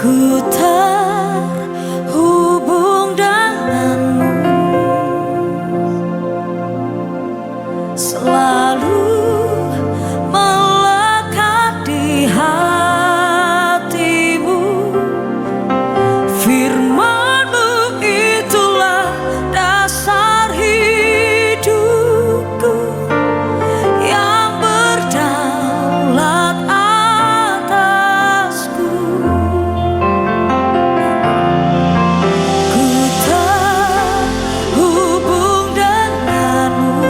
Ku terhubung denganmu, selalu melekat di hatimu. Firman-Mu itulah dasar hidupku yang berdaulat atasku. Ku terhubung denganmu,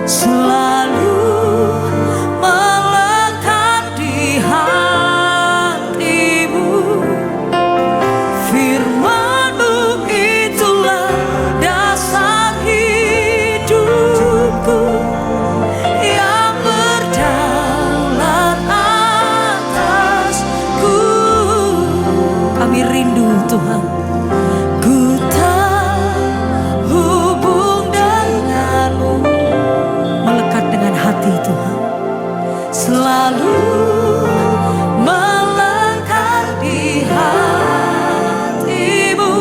selalu melekat di hatimu. Firman-Mu itulah dasar hidupku yang berdaulat atasku. Kami rindu Tuhan. Ku terhubung denganmu, melekat dengan hati Tuhan, selalu melekat di hatimu.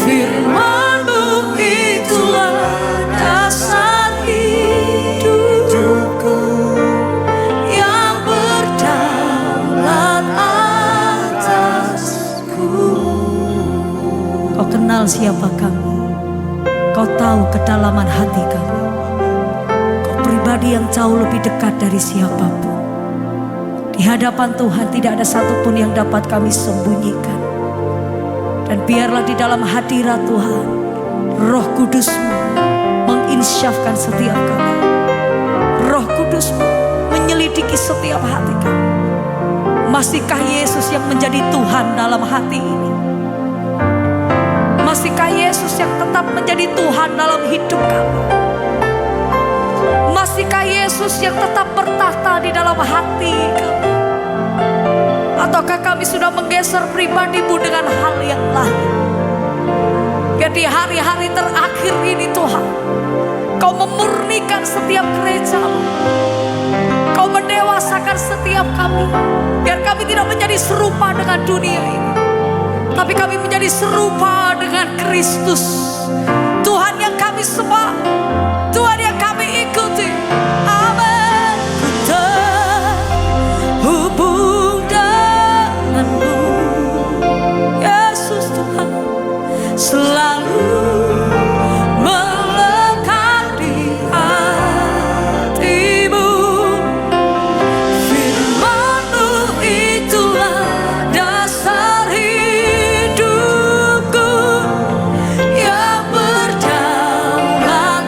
Firman-Mu itulah dasar hidupku yang berdaulat atasku. Kau kenal siapa kami, Kau tahu kedalaman hati kami. Kau pribadi yang jauh lebih dekat dari siapapun. Di hadapan Tuhan tidak ada satupun yang dapat kami sembunyikan. Dan biarlah di dalam hadirat Tuhan, Roh Kudus-Mu menginsyafkan setiap kami. Roh Kudus-Mu menyelidiki setiap hati kami. Masihkah Yesus yang menjadi Tuhan dalam hati ini? Masihkah Yesus yang tetap menjadi Tuhan dalam hidup kami? Masihkah Yesus yang tetap bertahta di dalam hati kami? Ataukah kami sudah menggeser pribadi-Mu dengan hal yang lain? Jadi hari-hari terakhir ini Tuhan, Kau memurnikan setiap gereja-Mu. Kau mendewasakan setiap kami, biar kami tidak menjadi serupa dengan dunia ini, tapi kami menjadi serupa dengan Kristus. Tuhan yang kami sembah, Tuhan yang kami ikuti. Amin. Ku terhubung denganmu, Yesus Tuhan, selalu melekat di hatimu. Firman-Mu itulah dasar hidupku yang berdaulat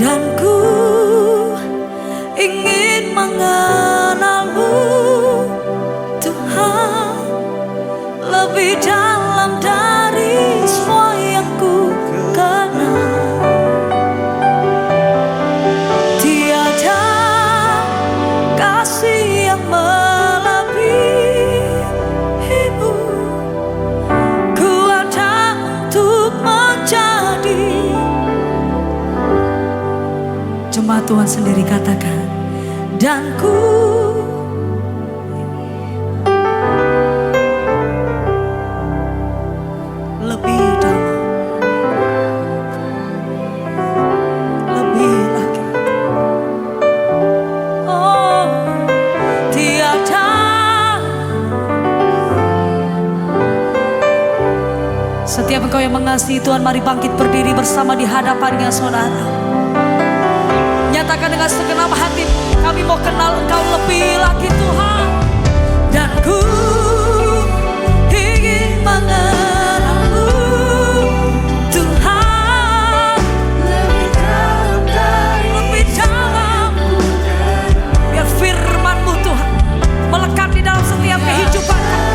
Dan ku ingin mengenalmu Tuhan lebih dalam dari semua yang ku kenal. Tiada kasih yang melebihimu. Ku ada untuk menjadi. Cuma Tuhan sendiri katakan, dan ku lebih dalam, lebih lagi. Oh, tiada. Setiap engkau yang mengasihi Tuhan, mari bangkit berdiri bersama di hadapannya, saudara. Nyatakan dengan segenap hati, kami mau kenal Engkau lebih lagi Tuhan. Dan ku ingin mengenalmu Tuhan lebih dalam dari lebih dalam. Biar firman-Mu Tuhan melekat di dalam setiap kehidupan kami,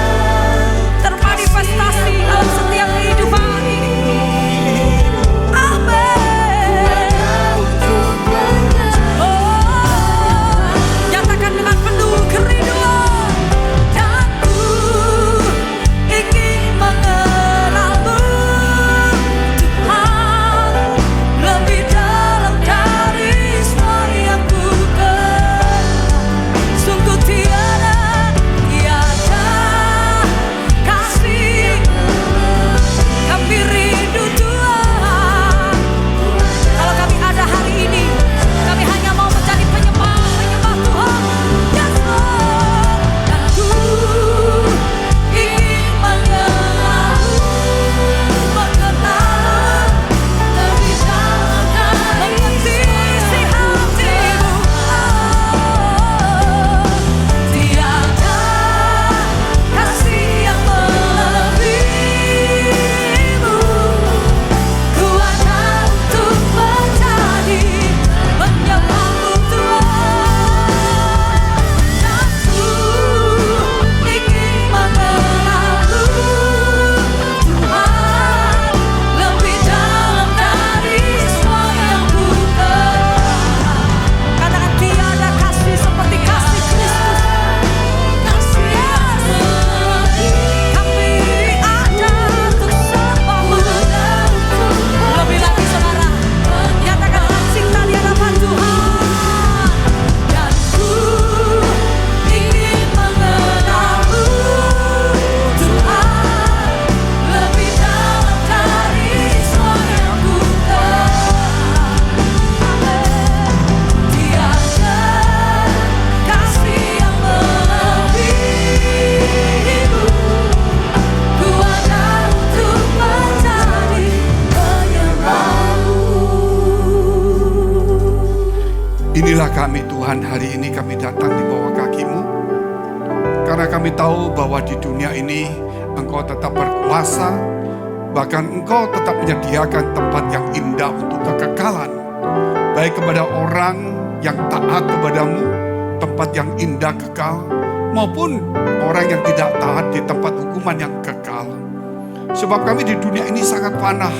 termanifestasi dalam setiap kehidupan ini. Inilah kami Tuhan, hari ini kami datang di bawah kaki-Mu. Karena kami tahu bahwa di dunia ini Engkau tetap berkuasa. Bahkan Engkau tetap menyediakan tempat yang indah untuk kekekalan. Baik kepada orang yang taat kepadamu, tempat yang indah kekal. Maupun orang yang tidak taat di tempat hukuman yang kekal. Sebab kami di dunia ini sangat panah.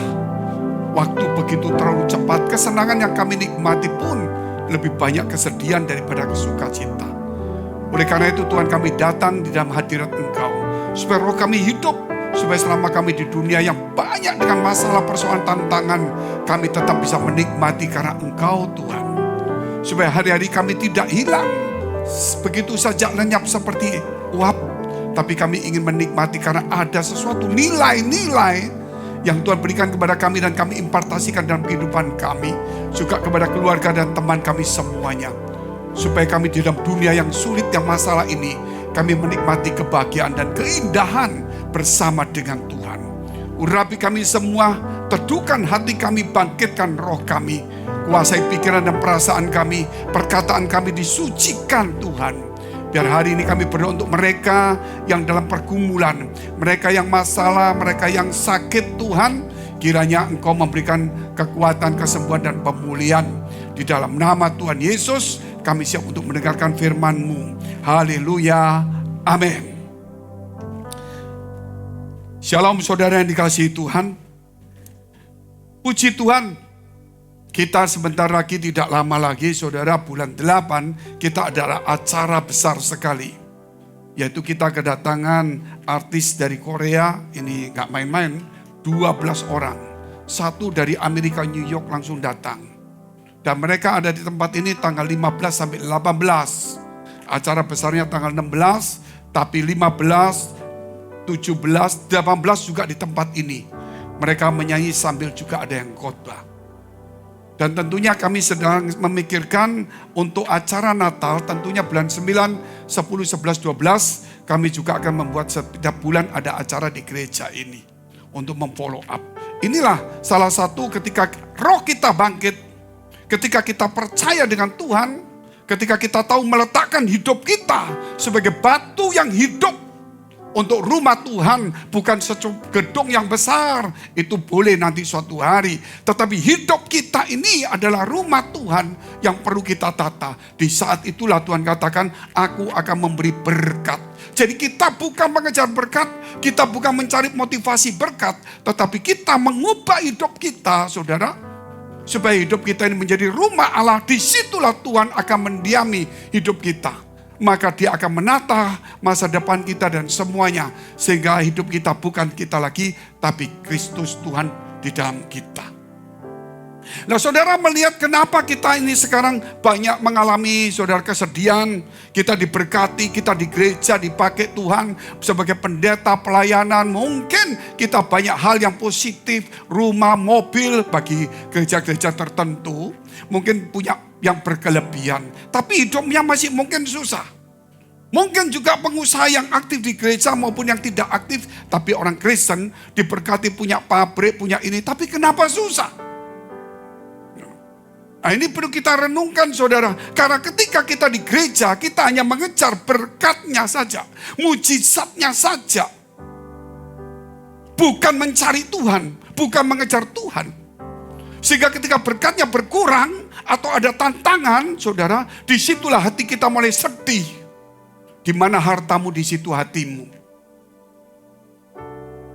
Waktu begitu terlalu cepat, kesenangan yang kami nikmati pun lebih banyak kesedihan daripada kesukacita. Oleh karena itu Tuhan, kami datang di dalam hadirat Engkau, supaya roh kami hidup, supaya selama kami di dunia yang banyak dengan masalah, persoalan, tantangan, kami tetap bisa menikmati karena Engkau Tuhan. Supaya hari-hari kami tidak hilang begitu saja lenyap seperti uap, tapi kami ingin menikmati karena ada sesuatu nilai-nilai yang Tuhan berikan kepada kami dan kami impartasikan dalam kehidupan kami, juga kepada keluarga dan teman kami semuanya. Supaya kami di dalam dunia yang sulit, yang masalah ini, kami menikmati kebahagiaan dan keindahan bersama dengan Tuhan. Urapi kami semua, teduhkan hati kami, bangkitkan roh kami, kuasai pikiran dan perasaan kami, perkataan kami disucikan Tuhan. Biar hari ini kami berdoa untuk mereka yang dalam pergumulan, mereka yang masalah, mereka yang sakit Tuhan, Kiranya Engkau memberikan kekuatan, kesembuhan, dan pemulihan. Di dalam nama Tuhan Yesus, kami siap untuk mendengarkan firman-Mu. Haleluya. Amin. Shalom saudara yang dikasihi Tuhan. Puji Tuhan, kita sebentar lagi, tidak lama lagi saudara, bulan 8 kita adalah acara besar sekali. Yaitu kita kedatangan artis dari Korea, ini gak main-main, 12 orang. Satu dari Amerika, New York langsung datang. Dan mereka ada di tempat ini tanggal 15 sampai 18. Acara besarnya tanggal 16, tapi 15, 17, 18 juga di tempat ini. Mereka menyanyi sambil juga ada yang khotbah. Dan tentunya kami sedang memikirkan untuk acara Natal, tentunya bulan 9, 10, 11, 12, kami juga akan membuat setiap bulan ada acara di gereja ini. Untuk memfollow up. Inilah salah satu ketika roh kita bangkit, ketika kita percaya dengan Tuhan, ketika kita tahu meletakkan hidup kita sebagai batu yang hidup untuk rumah Tuhan, bukan gedung yang besar, itu boleh nanti suatu hari. Tetapi hidup kita ini adalah rumah Tuhan yang perlu kita tata. Di saat itulah Tuhan katakan, aku akan memberi berkat. Jadi kita bukan mengejar berkat, kita bukan mencari motivasi berkat, tetapi kita mengubah hidup kita, saudara. Supaya hidup kita ini menjadi rumah Allah, disitulah Tuhan akan mendiami hidup kita. Maka dia akan menata masa depan kita dan semuanya. Sehingga hidup kita bukan kita lagi, tapi Kristus Tuhan di dalam kita. Nah saudara melihat kenapa kita ini sekarang banyak mengalami saudara kesedihan. Kita diberkati, kita di gereja dipakai Tuhan sebagai pendeta pelayanan. Mungkin kita banyak hal yang positif, rumah, mobil bagi gereja-gereja tertentu. Mungkin punya yang berkelebihan, tapi hidupnya masih mungkin susah. Mungkin juga pengusaha yang aktif di gereja maupun yang tidak aktif, tapi orang Kristen diberkati punya pabrik, punya ini, tapi kenapa susah? Nah ini perlu kita renungkan saudara. Karena ketika kita di gereja, kita hanya mengejar berkatnya saja, mujizatnya saja. Bukan mencari Tuhan, bukan mengejar Tuhan. Sehingga ketika berkatnya berkurang atau ada tantangan, saudara, disitulah hati kita mulai sedih. Di mana hartamu, di situ hatimu.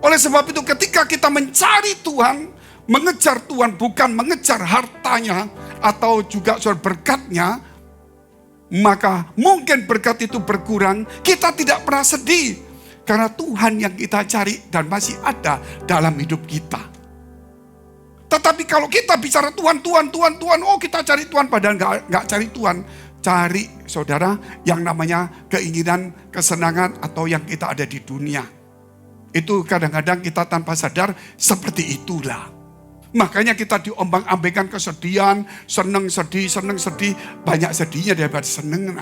Oleh sebab itu ketika kita mencari Tuhan, mengejar Tuhan, bukan mengejar hartanya atau juga soal berkatnya, maka mungkin berkat itu berkurang. Kita tidak pernah sedih karena Tuhan yang kita cari dan masih ada dalam hidup kita. Tetapi kalau kita bicara Tuhan, oh kita cari Tuhan padahal nggak cari Tuhan. Cari saudara yang namanya keinginan, kesenangan atau yang kita ada di dunia. Itu kadang-kadang kita tanpa sadar seperti itulah. Makanya kita diombang-ambingkan kesedihan, seneng sedih, banyak sedihnya daripada seneng.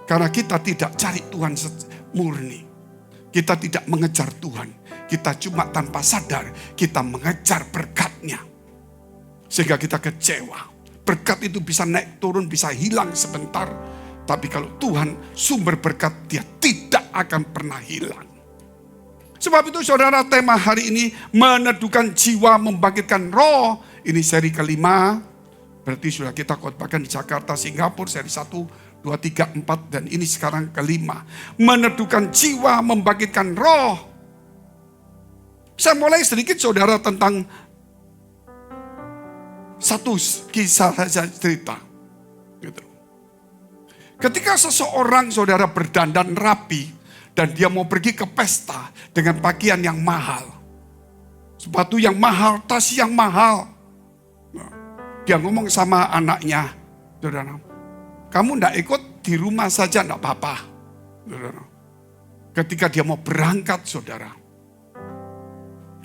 Karena kita tidak cari Tuhan murni. Kita tidak mengejar Tuhan. Kita cuma tanpa sadar kita mengejar berkatnya. Sehingga kita kecewa. Berkat itu bisa naik turun, bisa hilang sebentar. Tapi kalau Tuhan sumber berkat, dia tidak akan pernah hilang. Sebab itu saudara, tema hari ini meneduhkan jiwa, membangkitkan roh. Ini seri kelima. Berarti sudah kita khotbahkan di Jakarta, Singapura, seri 1, 2, 3, 4. Dan ini sekarang kelima. Meneduhkan jiwa, membangkitkan roh. Saya mulai sedikit saudara tentang satu kisah saja cerita. Gitu. Ketika seseorang saudara berdandan rapi dan dia mau pergi ke pesta dengan pakaian yang mahal, sepatu yang mahal, tas yang mahal, dia ngomong sama anaknya, saudara, kamu ndak ikut di rumah saja ndak apa-apa. Saudara. Ketika dia mau berangkat, saudara,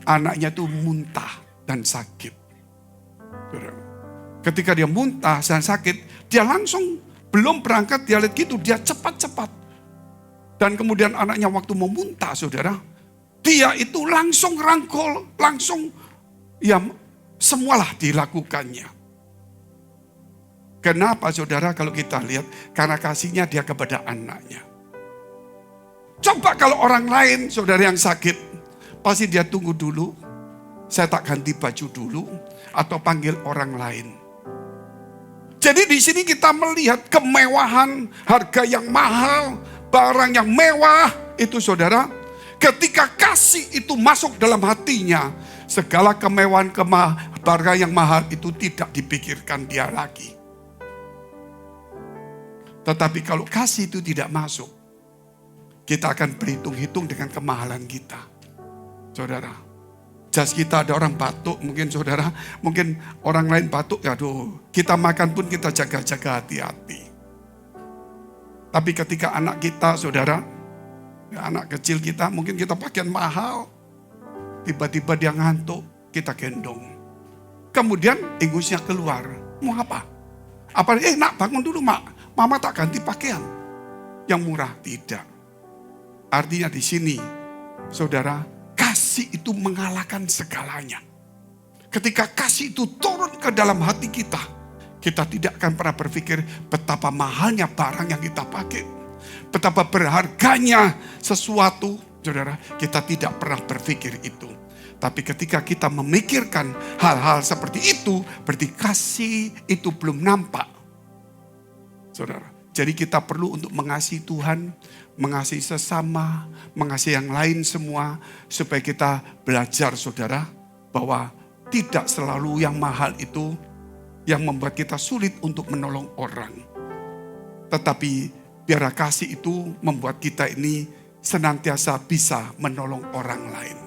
anaknya itu muntah dan sakit. Ketika dia muntah dan sakit, dia langsung belum berangkat, dia lihat gitu, dia cepat-cepat. Dan kemudian anaknya waktu mau muntah, saudara, dia itu langsung rangkul, langsung ya semualah dilakukannya. Kenapa saudara? Kalau kita lihat, karena kasihnya dia kepada anaknya. Coba kalau orang lain, saudara yang sakit, pasti dia tunggu dulu saya tak ganti baju dulu atau panggil orang lain. Jadi di sini kita melihat kemewahan, harga yang mahal, barang yang mewah itu saudara. Ketika kasih itu masuk dalam hatinya, segala kemewahan, barang yang mahal itu tidak dipikirkan dia lagi. Tetapi kalau kasih itu tidak masuk, kita akan berhitung-hitung dengan kemahalan kita. Saudara, jas kita ada orang batuk, mungkin saudara, mungkin orang lain batuk, aduh, kita makan pun kita jaga-jaga hati-hati. Tapi ketika anak kita, saudara, anak kecil kita, mungkin kita pakaian mahal, tiba-tiba dia ngantuk, kita gendong. Kemudian ingusnya keluar, mau apa? Apa? Nak bangun dulu mak, mama tak ganti pakaian yang murah. Tidak. Artinya di sini, saudara, kasih itu mengalahkan segalanya. Ketika kasih itu turun ke dalam hati kita, kita tidak akan pernah berpikir betapa mahalnya barang yang kita pakai, betapa berharganya sesuatu, saudara. Kita tidak pernah berpikir itu. Tapi ketika kita memikirkan hal-hal seperti itu, berarti kasih itu belum nampak, saudara. Jadi kita perlu untuk mengasihi Tuhan, mengasihi sesama, mengasihi yang lain semua. Supaya kita belajar saudara, bahwa tidak selalu yang mahal itu yang membuat kita sulit untuk menolong orang. Tetapi biar kasih itu membuat kita ini senantiasa bisa menolong orang lain.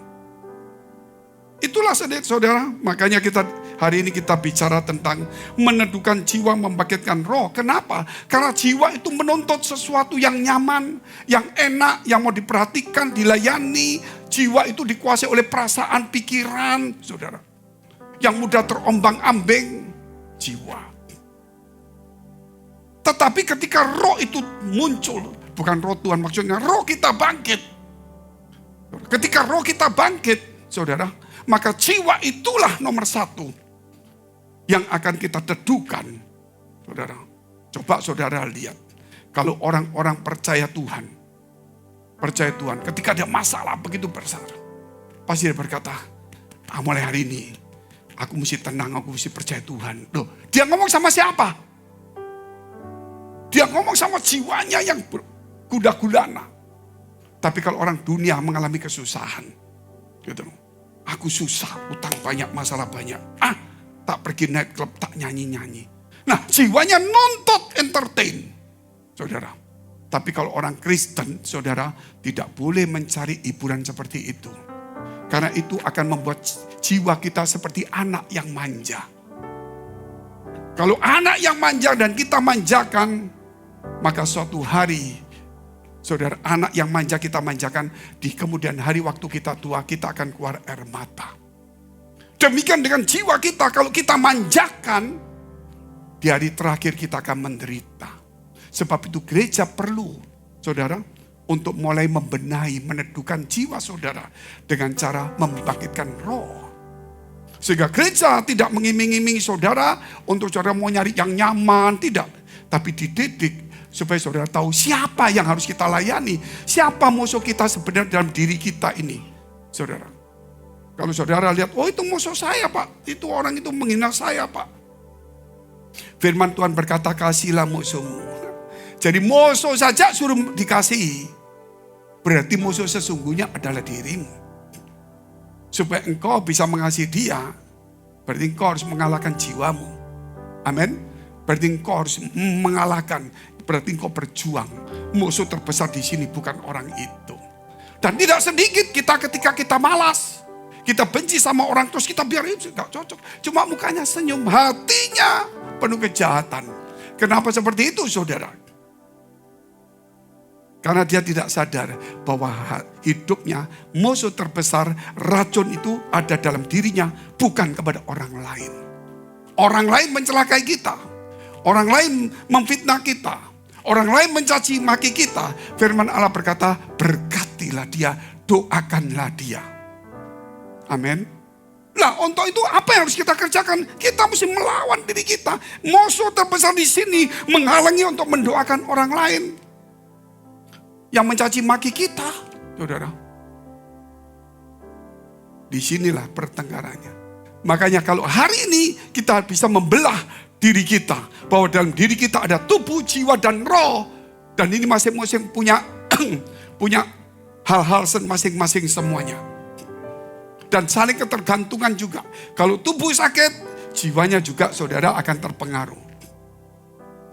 Itulah saudara, makanya hari ini kita bicara tentang meneduhkan jiwa, membangkitkan roh. Kenapa? Karena jiwa itu menuntut sesuatu yang nyaman, yang enak, yang mau diperhatikan, dilayani. Jiwa itu dikuasai oleh perasaan, pikiran, saudara. Yang mudah terombang-ambing, jiwa. Tetapi ketika roh itu muncul, bukan roh Tuhan maksudnya, roh kita bangkit. Ketika roh kita bangkit, saudara, maka jiwa itulah nomor satu yang akan kita teduhkan. Saudara, coba saudara lihat. Kalau orang-orang percaya Tuhan, ketika ada masalah begitu besar, pasti dia berkata, mulai hari ini, aku mesti tenang, aku mesti percaya Tuhan. Loh, dia ngomong sama siapa? Dia ngomong sama jiwanya yang kuda-gulana. Tapi kalau orang dunia mengalami kesusahan, gitu, aku susah, utang banyak, masalah banyak. Tak pergi naik klub, tak nyanyi-nyanyi. Nah, jiwanya nuntut entertain, saudara. Tapi kalau orang Kristen, saudara, tidak boleh mencari hiburan seperti itu. Karena itu akan membuat jiwa kita seperti anak yang manja. Kalau anak yang manja dan kita manjakan, maka suatu hari, saudara, anak yang manja kita manjakan, di kemudian hari waktu kita tua, kita akan keluar air mata. Demikian dengan jiwa kita, kalau kita manjakan, di hari terakhir kita akan menderita. Sebab itu gereja perlu, saudara, untuk mulai membenahi, meneduhkan jiwa saudara, dengan cara membangkitkan roh. Sehingga gereja tidak mengiming-imingi saudara, untuk saudara mau nyari yang nyaman, tidak. Tapi dididik, supaya saudara tahu siapa yang harus kita layani. Siapa musuh kita sebenarnya dalam diri kita ini. Saudara. Kalau saudara lihat, oh itu musuh saya pak. Itu orang itu menghina saya pak. Firman Tuhan berkata, kasihlah musuhmu. Jadi musuh saja suruh dikasihi. Berarti musuh sesungguhnya adalah dirimu. Supaya engkau bisa mengasihi dia, berarti engkau harus mengalahkan jiwamu. Amin. Berarti engkau harus mengalahkan. Berarti engkau berjuang. Musuh terbesar di sini bukan orang itu. Dan tidak sedikit kita ketika kita malas. Kita benci sama orang terus kita biarin, gak cocok. Cuma mukanya senyum, hatinya penuh kejahatan. Kenapa seperti itu saudara? Karena dia tidak sadar bahwa hidupnya musuh terbesar, racun itu ada dalam dirinya, bukan kepada orang lain. Orang lain mencelakai kita. Orang lain memfitnah kita. Orang lain mencaci maki kita. Firman Allah berkata, berkatilah dia, doakanlah dia. Amin. Nah, untuk itu apa yang harus kita kerjakan? Kita mesti melawan diri kita. Musuh terbesar di sini menghalangi untuk mendoakan orang lain yang mencaci maki kita, saudara. Disinilah pertengkarannya. Makanya kalau hari ini kita bisa membelah diri kita. Bahwa dalam diri kita ada tubuh, jiwa, dan roh. Dan ini masing-masing punya punya hal-hal masing-masing semuanya. Dan saling ketergantungan juga. Kalau tubuh sakit, jiwanya juga saudara akan terpengaruh.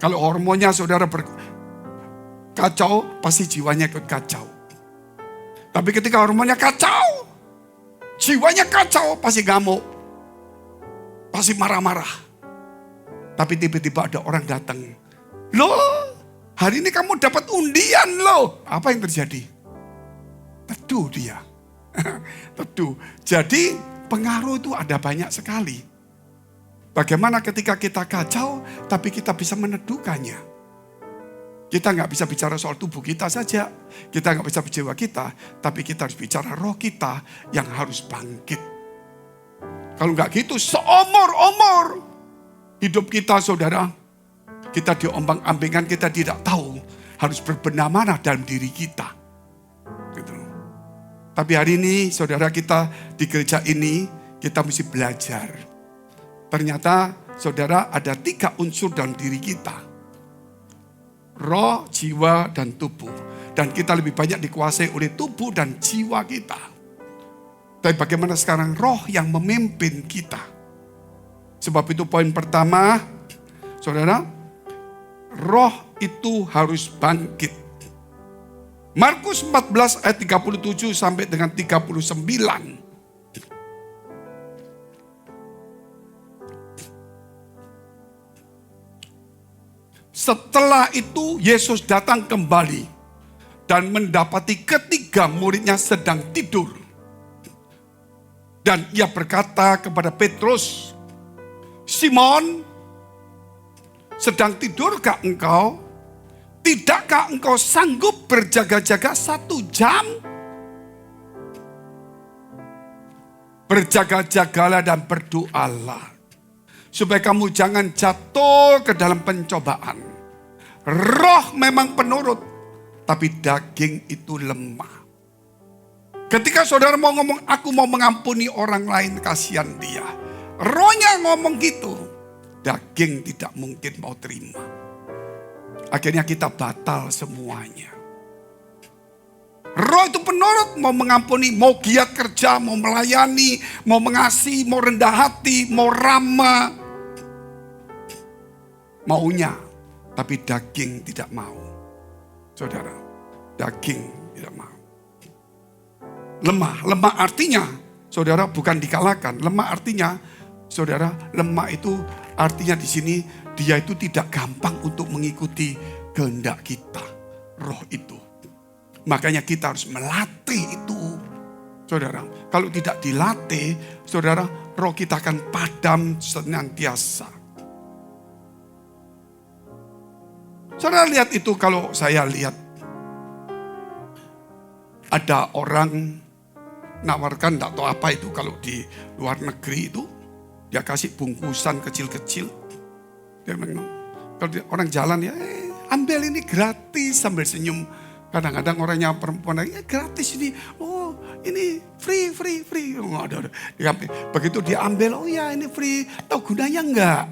Kalau hormonnya saudara kacau, pasti jiwanya ikut kacau. Tapi ketika hormonnya kacau, jiwanya kacau, pasti ngamuk. Pasti marah-marah. Tapi tiba-tiba ada orang datang. Loh, hari ini kamu dapat undian loh. Apa yang terjadi? Teduh dia. Teduh. Jadi pengaruh itu ada banyak sekali. Bagaimana ketika kita kacau, tapi kita bisa meneduhkannya. Kita nggak bisa bicara soal tubuh kita saja. Kita nggak bisa bicara jiwa kita. Tapi kita harus bicara roh kita yang harus bangkit. Kalau nggak gitu, seumur-umur hidup kita saudara. Kita diombang-ambingkan, kita tidak tahu harus berbenah mana dalam diri kita. Gitu. Tapi hari ini saudara kita di gereja ini, kita mesti belajar. Ternyata saudara ada 3 unsur dalam diri kita. Roh, jiwa, dan tubuh. Dan kita lebih banyak dikuasai oleh tubuh dan jiwa kita. Tapi bagaimana sekarang roh yang memimpin kita? Sebab itu poin pertama, saudara, roh itu harus bangkit. Markus 14 ayat 37 sampai dengan 39. Setelah itu Yesus datang kembali dan mendapati ketiga muridnya sedang tidur. Dan ia berkata kepada Petrus, Simon, sedang tidurkah engkau? Tidakkah engkau sanggup berjaga-jaga 1 jam? Berjaga-jagalah dan berdoalah, supaya kamu jangan jatuh ke dalam pencobaan. Roh memang penurut, tapi daging itu lemah. Ketika saudara mau ngomong, aku mau mengampuni orang lain, kasihan dia. Rohnya ngomong gitu, daging tidak mungkin mau terima. Akhirnya kita batal semuanya. Roh itu penurut, mau mengampuni, mau giat kerja, mau melayani, mau mengasihi, mau rendah hati, mau ramah. Maunya, tapi daging tidak mau. Saudara, daging tidak mau. Lemah artinya, saudara, bukan dikalahkan. Lemah artinya, saudara, lemah itu artinya di sini dia itu tidak gampang untuk mengikuti kehendak kita. Roh itu. Makanya kita harus melatih itu. Saudara, kalau tidak dilatih, saudara, roh kita akan padam senantiasa. Saudara lihat itu, kalau saya lihat ada orang nawarkan, tidak tahu apa itu, kalau di luar negeri itu dia kasih bungkusan kecil-kecil. Dia bilang, kalau orang jalan ya, ambil ini gratis sambil senyum. Kadang-kadang orangnya perempuan, gratis ini, oh ini free. Oh, ada. Begitu dia ambil, oh ya ini free, tahu gunanya enggak?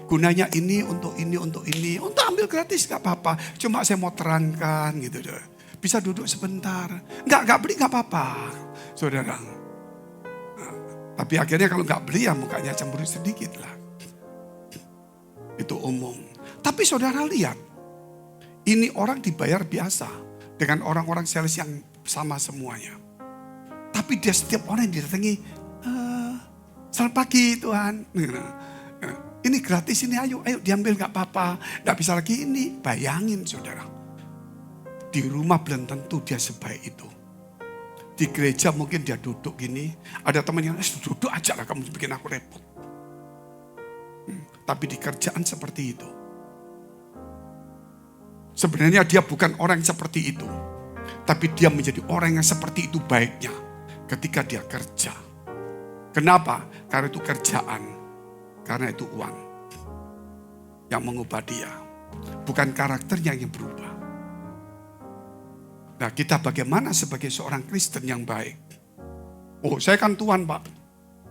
Gunanya ini, untuk ambil gratis gak apa-apa. Cuma saya mau terangkan gitu deh. Bisa duduk sebentar. Enggak beli enggak apa-apa, saudara. Nah, tapi akhirnya kalau enggak beli ya mukanya cemberut sedikit lah. Itu umum. Tapi saudara lihat, ini orang dibayar biasa dengan orang-orang sales yang sama semuanya. Tapi dia setiap orang yang didatangi, selamat pagi Tuhan. Ini gratis ini, ayo diambil gak apa-apa. Gak bisa lagi ini, bayangin saudara. Di rumah belum tentu dia sebaik itu. Di gereja mungkin dia duduk gini. Ada teman yang, duduk aja lah kamu bikin aku repot. Tapi di kerjaan seperti itu. Sebenarnya dia bukan orang yang seperti itu. Tapi dia menjadi orang yang seperti itu baiknya ketika dia kerja. Kenapa? Karena itu kerjaan. Karena itu uang yang mengubah dia. Bukan karakternya yang berubah. Nah, kita bagaimana sebagai seorang Kristen yang baik? Oh, saya kan tuan, Pak.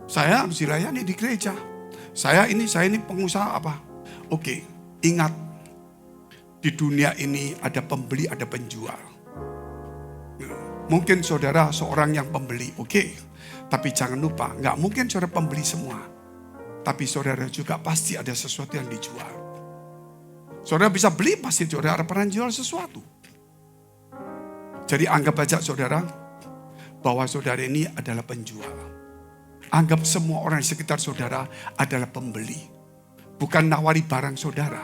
Saya harus dilayani di gereja. Saya ini pengusaha apa? Oke, ingat. Di dunia ini ada pembeli, ada penjual. Mungkin saudara seorang yang pembeli, oke. Tapi jangan lupa, nggak mungkin saudara pembeli semua. Tapi saudara juga pasti ada sesuatu yang dijual. Saudara bisa beli, pasti saudara pernah jual sesuatu. Jadi anggap aja saudara, bahwa saudara ini adalah penjual. Anggap semua orang di sekitar saudara adalah pembeli. Bukan nawari barang saudara,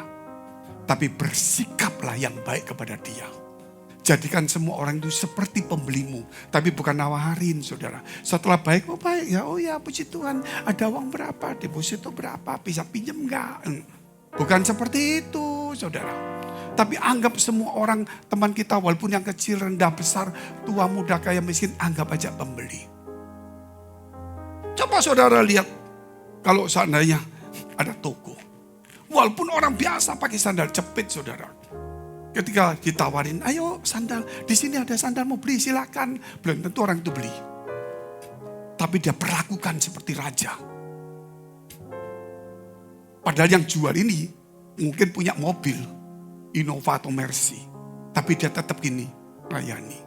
tapi bersikaplah yang baik kepada dia. Jadikan semua orang itu seperti pembelimu, tapi bukan nawarin saudara. Setelah baik, oh baik ya, oh ya puji Tuhan, ada uang berapa, deposito berapa, bisa pinjam enggak? Bukan seperti itu saudara. Tapi anggap semua orang teman kita, walaupun yang kecil, rendah, besar, tua, muda, kaya, miskin, anggap aja pembeli. Coba saudara lihat, kalau seandainya ada toko. Walaupun orang biasa pakai sandal jepit saudara. Ketika ditawarin, ayo sandal, di sini ada sandal mau beli silakan. Belum tentu orang itu beli. Tapi dia perlakukan seperti raja. Padahal yang jual ini mungkin punya mobil, Innova atau Mercy. Tapi dia tetap gini, layani.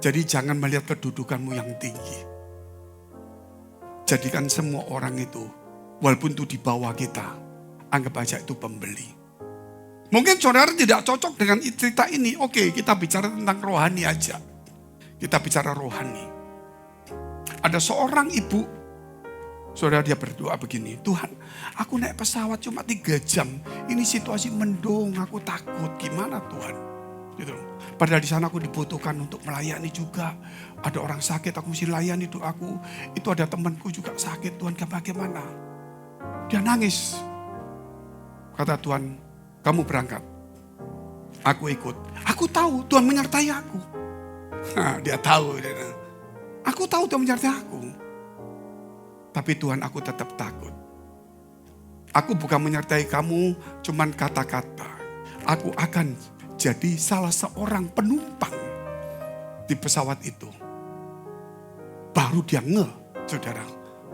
Jadi jangan melihat kedudukanmu yang tinggi. Jadikan semua orang itu, walaupun itu di bawah kita, anggap aja itu pembeli. Mungkin saudara tidak cocok dengan cerita ini. Oke, kita bicara tentang rohani aja. Kita bicara rohani. Ada seorang ibu, saudara dia berdoa begini, Tuhan, aku naik pesawat cuma 3 jam. Ini situasi mendung, aku takut. Gimana Tuhan? Gitu. Padahal di sana aku dibutuhkan untuk melayani juga. Ada orang sakit, aku mesti layani doaku. Itu ada temanku juga sakit, Tuhan bagaimana? Dia nangis. Kata Tuhan, kamu berangkat. Aku ikut. Aku tahu Tuhan menyertai aku. Nah, dia tahu. Aku tahu Tuhan menyertai aku. Tapi Tuhan, aku tetap takut. Aku bukan menyertai kamu cuman kata-kata. Aku akan jadi salah seorang penumpang di pesawat itu. Baru dia saudara.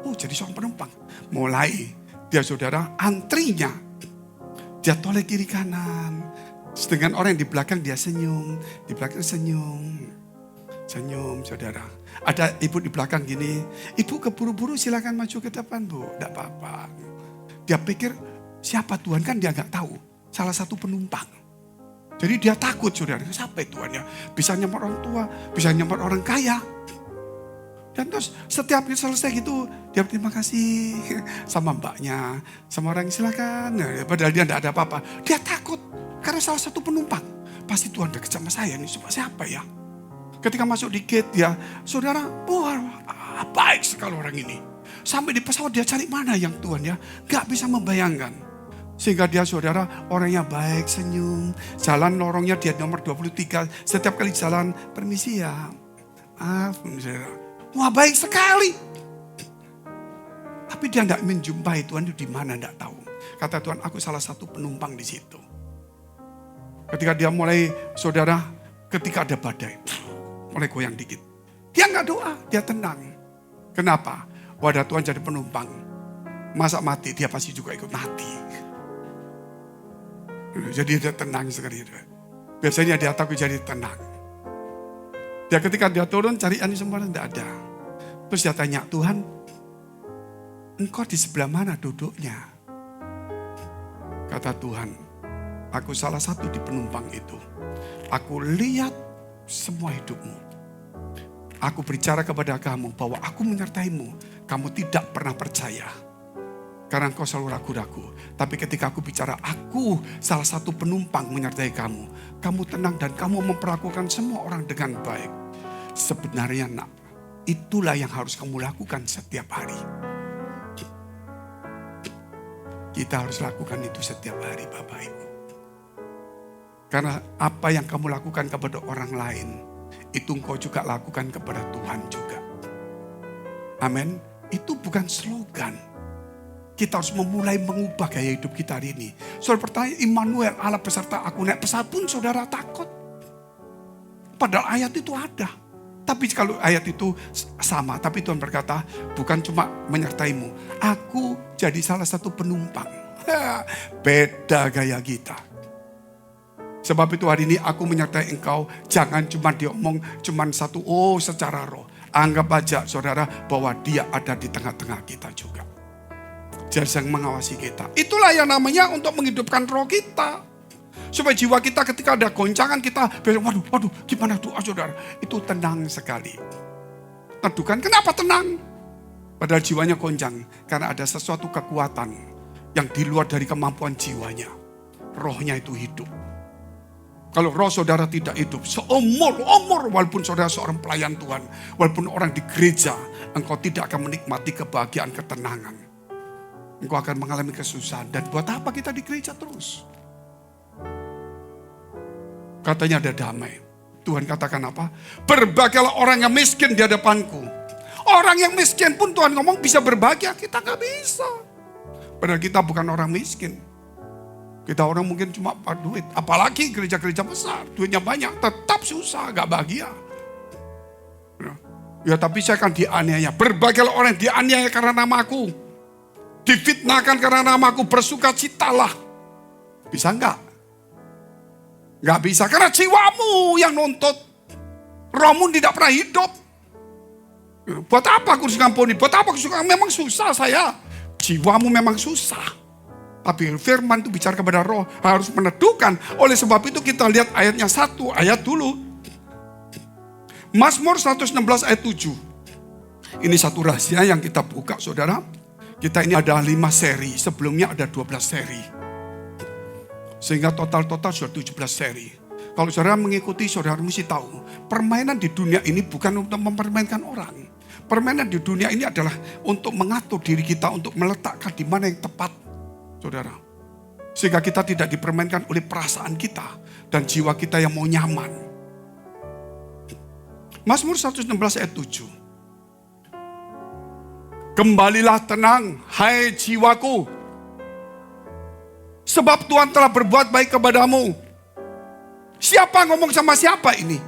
Oh, jadi seorang penumpang. Mulai dia saudara antrinya. Dia toleh kiri kanan. Sedangkan orang yang di belakang dia senyum. Di belakang senyum. Senyum saudara. Ada ibu di belakang gini. Ibu keburu-buru silakan maju ke depan bu. Tidak apa-apa. Dia pikir siapa Tuhan, kan dia gak tahu. Salah satu penumpang. Jadi dia takut saudara. Siapa Tuhan ya? Bisa nyamar orang tua. Bisa nyamar orang kaya. Dan terus setiap selesai gitu, dia terima kasih sama mbaknya, sama orang silakan. Nah, padahal dia tidak ada apa-apa. Dia takut karena salah satu penumpang. Pasti Tuhan dekat sama saya nih, siapa ya? Ketika masuk di gate dia, saudara, wah baik sekali orang ini. Sampai di pesawat dia cari mana yang Tuhan ya, gak bisa membayangkan. Sehingga dia saudara orangnya baik, senyum. Jalan lorongnya dia nomor 23. Setiap kali jalan, permisi ya. Maaf, saudara. Wah baik sekali. Tapi dia tidak menjumpai Tuhan itu di mana, tidak tahu. Kata Tuhan, aku salah satu penumpang di situ. Ketika dia mulai, saudara, ketika ada badai, mulai goyang dikit. Dia nggak doa, dia tenang. Kenapa? Wadah Tuhan jadi penumpang. Masa mati, dia pasti juga ikut mati. Jadi dia tenang sekali. Biasanya dia takut jadi tenang. Ya ketika dia turun cari ani semua tidak ada. Terus dia tanya, Tuhan, engkau di sebelah mana duduknya? Kata Tuhan, aku salah satu di penumpang itu. Aku lihat semua hidupmu. Aku berbicara kepada kamu bahwa aku menyertaimu. Kamu tidak pernah percaya. Karena engkau selalu ragu-ragu. Tapi ketika aku bicara, aku salah satu penumpang menyertai kamu. Kamu tenang dan kamu memperlakukan semua orang dengan baik. Sebenarnya nak, itulah yang harus kamu lakukan setiap hari. Kita harus lakukan itu setiap hari Bapak Ibu. Karena apa yang kamu lakukan kepada orang lain, itu engkau juga lakukan kepada Tuhan juga. Amin. Itu bukan slogan. Kita harus memulai mengubah gaya hidup kita hari ini. Soal pertanyaan Immanuel, Allah beserta aku, naik pesawat pun saudara takut. Padahal ayat itu ada. Tapi kalau ayat itu sama, tapi Tuhan berkata, bukan cuma menyertaimu, aku jadi salah satu penumpang. Beda gaya kita. Sebab itu hari ini aku menyertai engkau, jangan cuma diomong, cuma satu, secara roh. Anggap aja saudara bahwa dia ada di tengah-tengah kita juga. Dia sedang mengawasi kita. Itulah yang namanya untuk menghidupkan roh kita. Supaya jiwa kita ketika ada goncangan kita, waduh, gimana doa saudara? Itu tenang sekali. Teduhkan, kenapa tenang? Padahal jiwanya goncang. Karena ada sesuatu kekuatan yang di luar dari kemampuan jiwanya. Rohnya itu hidup. Kalau roh saudara tidak hidup, seumur walaupun saudara seorang pelayan Tuhan, walaupun orang di gereja, engkau tidak akan menikmati kebahagiaan, ketenangan. Engkau akan mengalami kesusahan. Dan buat apa kita di gereja terus? Katanya ada damai. Tuhan katakan apa? Berbahagialah orang yang miskin di hadapanku. Orang yang miskin pun Tuhan ngomong bisa berbahagia, kita gak bisa. Padahal kita bukan orang miskin. Kita orang mungkin cuma duit. Apalagi gereja-gereja besar, duitnya banyak, tetap susah, gak bahagia. Ya tapi saya akan dianiaya. Berbahagialah orang yang dianiaya karena namaku. Difitnahkan karena namaku, bersukacitalah. Bisa enggak? Enggak bisa, karena jiwamu yang nuntut. Rohmu tidak pernah hidup. Buat apa aku ngampuni? Buat apa aku suka? Memang susah saya. Jiwamu memang susah. Tapi firman itu bicara kepada roh, harus meneduhkan. Oleh sebab itu kita lihat ayatnya 1 ayat dulu. Mazmur 116 ayat 7. Ini satu rahasia yang kita buka saudara. Kita ini ada 5 seri, sebelumnya ada 12 seri. Sehingga total sudah 17 seri. Kalau saudara mengikuti, saudara mesti tahu. Permainan di dunia ini bukan untuk mempermainkan orang. Permainan di dunia ini adalah untuk mengatur diri kita, untuk meletakkan di mana yang tepat. Saudara, sehingga kita tidak dipermainkan oleh perasaan kita dan jiwa kita yang mau nyaman. Mazmur 116 ayat 7. Kembalilah tenang, hai jiwaku, sebab Tuhan telah berbuat baik kepadamu. Siapa ngomong sama siapa ini?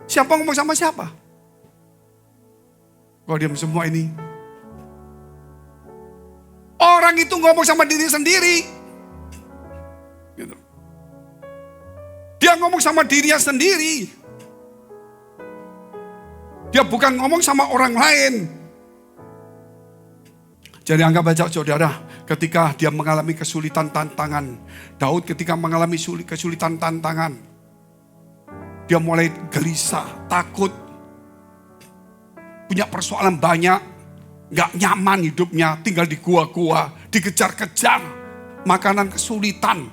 Siapa ngomong sama siapa? Kau diam semua ini. Orang itu ngomong sama diri sendiri. Gitu. Dia ngomong sama dirinya sendiri. Dia bukan ngomong sama orang lain. Jadi anggap aja saudara, ketika dia mengalami kesulitan tantangan. Daud ketika mengalami kesulitan tantangan. Dia mulai gelisah, takut. Punya persoalan banyak. Gak nyaman hidupnya, tinggal di gua-gua, dikejar-kejar, makanan kesulitan,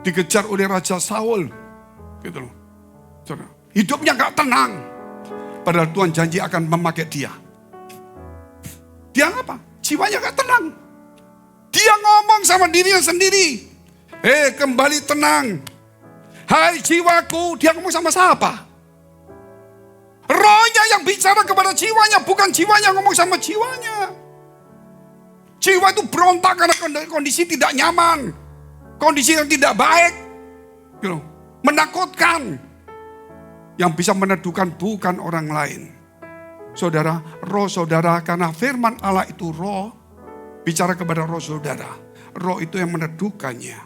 dikejar oleh Raja Saul, gitu loh. Hidupnya gak tenang, padahal Tuhan janji akan memakai dia. Dia apa? Jiwanya gak tenang. Dia ngomong sama dirinya sendiri, kembali tenang, hai jiwaku. Dia ngomong sama siapa? Rohnya yang bicara kepada jiwanya, bukan jiwanya ngomong sama jiwanya. Jiwa itu berontak karena kondisi tidak nyaman, kondisi yang tidak baik, menakutkan. Yang bisa meneduhkan bukan orang lain. Saudara, roh saudara, karena firman Allah itu roh, bicara kepada roh saudara. Roh itu yang meneduhkannya.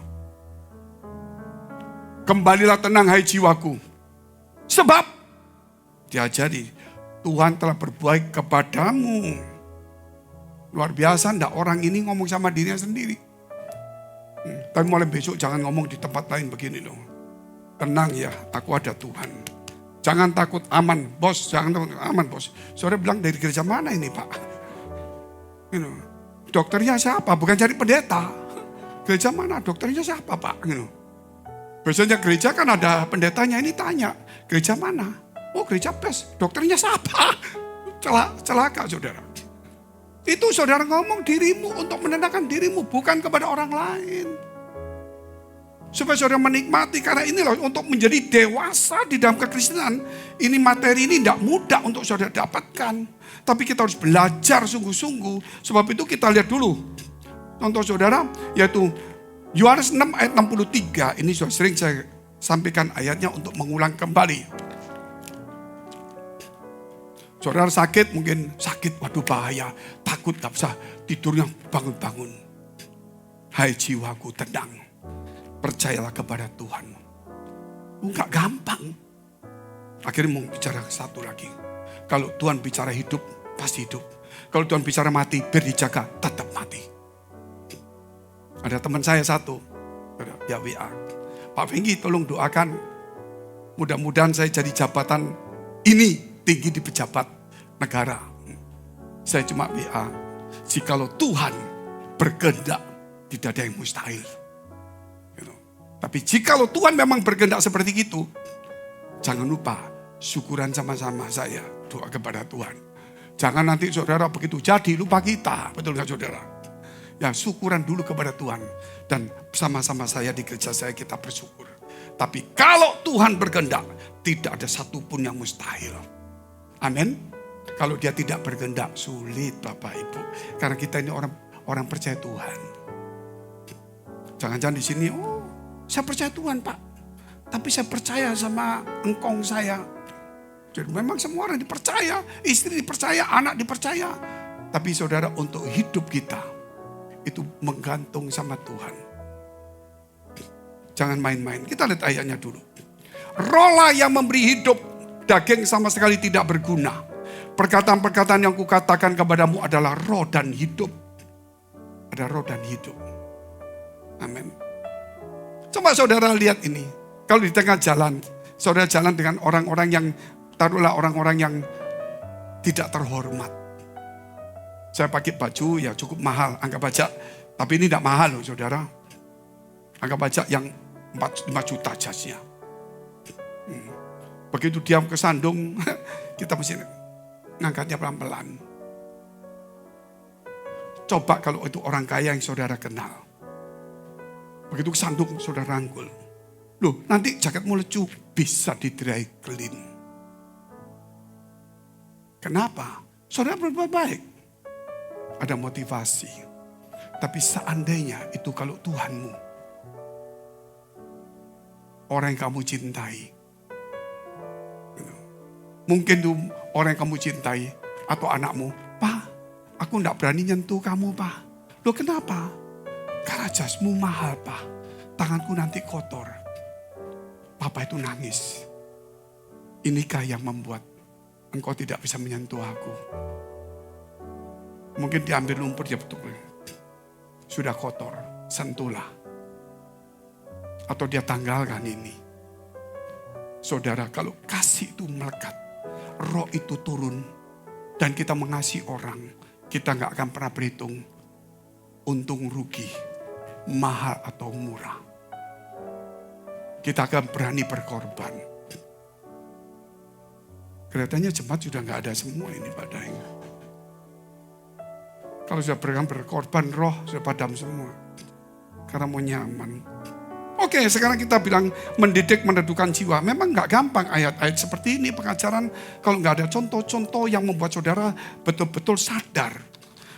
Kembalilah tenang hai jiwaku, sebab diajari, Tuhan telah berbuat kepadamu. Luar biasa, enggak orang ini ngomong sama dirinya sendiri. Tapi mulai besok jangan ngomong di tempat lain begini loh. Tenang ya, aku ada Tuhan. Jangan takut, aman bos, jangan takut, aman bos. Saudara bilang dari gereja mana ini pak? Dokternya siapa? Bukan cari pendeta. Gereja mana? Dokternya siapa pak? Biasanya gereja kan ada pendetanya, ini tanya, gereja mana? Oh gereja pes, dokternya siapa? Celaka saudara. Itu saudara ngomong dirimu untuk menenangkan dirimu, bukan kepada orang lain. Supaya saudara menikmati, karena ini loh untuk menjadi dewasa di dalam kekristenan. Ini materi ini tidak mudah untuk saudara dapatkan. Tapi kita harus belajar sungguh-sungguh. Sebab itu kita lihat dulu contoh saudara, yaitu Yohanes 6 ayat 63. Ini sudah sering saya sampaikan ayatnya untuk mengulang kembali. Saudara sakit, mungkin sakit, waduh bahaya, takut gak bisa tidurnya bangun-bangun. Hai jiwaku tenang, percayalah kepada Tuhan. Enggak gampang. Akhirnya mau bicara satu lagi. Kalau Tuhan bicara hidup, pasti hidup. Kalau Tuhan bicara mati, biar dijaga, tetap mati. Ada teman saya satu, ya WA. Pak Fengki tolong doakan, mudah-mudahan saya jadi jabatan ini, tinggi di pejabat negara. Saya cuma WA, jikalau Tuhan berkehendak, tidak ada yang mustahil. Gitu. Tapi jikalau Tuhan memang berkehendak seperti itu, jangan lupa syukuran sama-sama saya doa kepada Tuhan. Jangan nanti saudara begitu jadi lupa kita, betul gak saudara? Ya syukuran dulu kepada Tuhan. Dan sama-sama saya di gereja saya kita bersyukur. Tapi kalau Tuhan berkehendak, tidak ada satupun yang mustahil. Amin. Kalau dia tidak berkehendak, sulit Bapak Ibu. Karena kita ini orang percaya Tuhan. Jangan-jangan di sini, oh saya percaya Tuhan Pak. Tapi saya percaya sama engkong saya. Jadi memang semua orang dipercaya, istri dipercaya, anak dipercaya. Tapi saudara, untuk hidup kita itu menggantung sama Tuhan. Jangan main-main. Kita lihat ayatnya dulu. Rohlah yang memberi hidup, daging sama sekali tidak berguna. Perkataan-perkataan yang kukatakan kepadamu adalah roh dan hidup. Ada roh dan hidup. Amin. Coba saudara lihat ini. Kalau di tengah jalan, saudara jalan dengan orang-orang yang, taruhlah orang-orang yang tidak terhormat. Saya pakai baju ya cukup mahal, anggap aja. Tapi ini tidak mahal loh saudara. Anggap aja yang 5 juta jasnya. Begitu dia kesandung, kita mesti ngangkatnya pelan-pelan. Coba kalau itu orang kaya yang saudara kenal. Begitu kesandung, saudara rangkul. Loh, nanti jaketmu lecu, bisa di dry clean. Kenapa? Saudara berbuat baik. Ada motivasi. Tapi seandainya itu kalau Tuhanmu, orang yang kamu cintai. Mungkin tuh orang yang kamu cintai atau anakmu, Pak, aku enggak berani nyentuh kamu, Pak. Loh kenapa? Karena jasmu mahal, Pak. Tanganku nanti kotor. Papa itu nangis. Inikah yang membuat engkau tidak bisa menyentuh aku? Mungkin diambil lumpur ya betul. Sudah kotor, sentuhlah. Atau dia tanggalkan ini. Saudara, kalau kasih itu melekat, roh itu turun, dan kita mengasihi orang, kita gak akan pernah berhitung untung rugi, mahal atau murah. Kita akan berani berkorban. Kelihatannya jemaat sudah gak ada semua ini padanya. Kalau sudah berkorban, roh sudah padam semua. Karena mau nyaman. Oke, sekarang kita bilang mendidik, meneduhkan jiwa. Memang gak gampang ayat-ayat seperti ini pengajaran. Kalau gak ada contoh-contoh yang membuat saudara betul-betul sadar.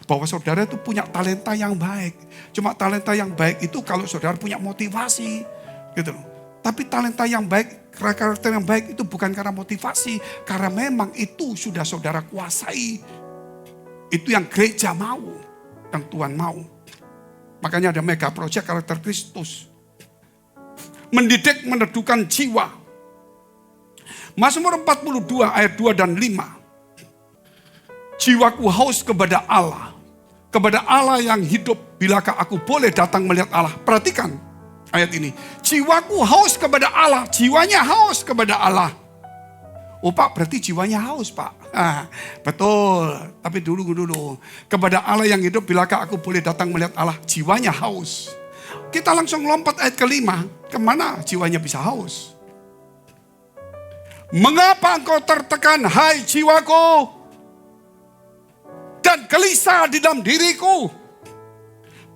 Bahwa saudara itu punya talenta yang baik. Cuma talenta yang baik itu kalau saudara punya motivasi. Gitu loh. Tapi talenta yang baik, karakter yang baik itu bukan karena motivasi. Karena memang itu sudah saudara kuasai. Itu yang gereja mau. Yang Tuhan mau. Makanya ada mega project karakter Kristus. Mendidik, meneduhkan jiwa. Mazmur 42 ayat 2 dan 5. Jiwaku haus kepada Allah. Kepada Allah yang hidup. Bilakah aku boleh datang melihat Allah? Perhatikan ayat ini. Jiwaku haus kepada Allah. Jiwanya haus kepada Allah. Oh Pak, berarti jiwanya haus Pak. Betul. Tapi dulu. Kepada Allah yang hidup, bilakah aku boleh datang melihat Allah? Jiwanya haus. Kita langsung lompat ayat kelima. Kemana jiwanya bisa haus? Mengapa engkau tertekan, hai jiwaku? Dan gelisah di dalam diriku.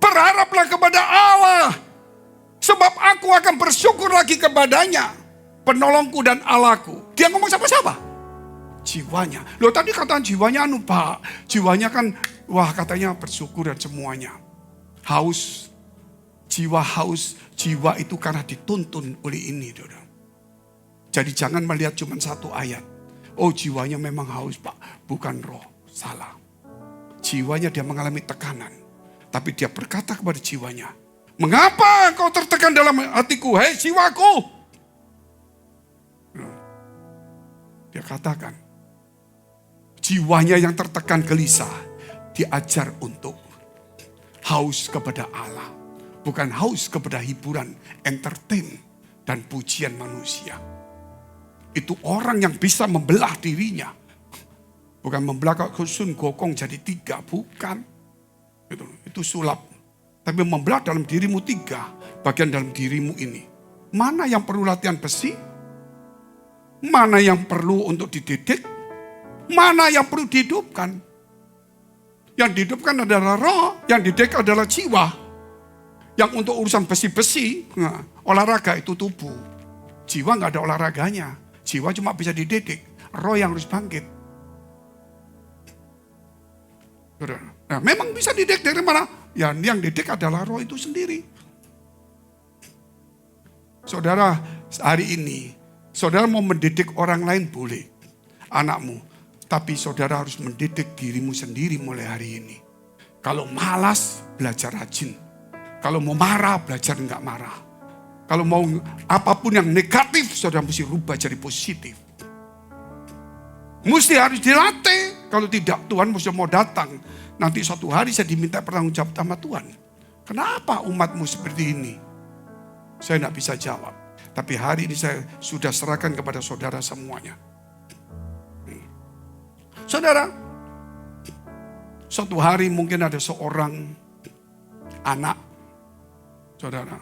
Berharaplah kepada Allah. Sebab aku akan bersyukur lagi kepadanya. Penolongku dan Allahku. Dia ngomong siapa-siapa? Jiwanya. Loh tadi kata jiwanya Pak. Jiwanya kan, wah katanya bersyukur dan semuanya. Haus. Jiwa haus, jiwa itu karena dituntun oleh ini. Saudara. Jadi jangan melihat cuma satu ayat. Oh jiwanya memang haus Pak, bukan roh. Salah. Jiwanya dia mengalami tekanan. Tapi dia berkata kepada jiwanya, mengapa kau tertekan dalam hatiku, hei jiwaku? Dia katakan, jiwanya yang tertekan gelisah, diajar untuk haus kepada Allah. Bukan haus kepada hiburan, entertain, dan pujian manusia. Itu orang yang bisa membelah dirinya. Bukan membelah Sun Gokong jadi 3, bukan. Itu sulap. Tapi membelah dalam dirimu 3, bagian dalam dirimu ini. Mana yang perlu latihan besi? Mana yang perlu untuk dididik? Mana yang perlu dihidupkan? Yang dihidupkan adalah roh, yang dididik adalah jiwa. Yang untuk urusan besi-besi, olahraga itu tubuh. Jiwa nggak ada olahraganya. Jiwa cuma bisa dididik. Roh yang harus bangkit. Nah, memang bisa dididik dari mana? Ya, yang dididik adalah roh itu sendiri. Saudara, hari ini, saudara mau mendidik orang lain boleh. Anakmu. Tapi saudara harus mendidik dirimu sendiri mulai hari ini. Kalau malas, belajar rajin. Kalau mau marah, belajar enggak marah. Kalau mau apapun yang negatif, saudara mesti rubah jadi positif. Mesti harus dilatih. Kalau tidak, Tuhan mesti mau datang. Nanti suatu hari saya diminta bertanggung jawab sama Tuhan. Kenapa umatmu seperti ini? Saya tidak bisa jawab. Tapi hari ini saya sudah serahkan kepada saudara semuanya. Saudara, suatu hari mungkin ada seorang anak. Saudara,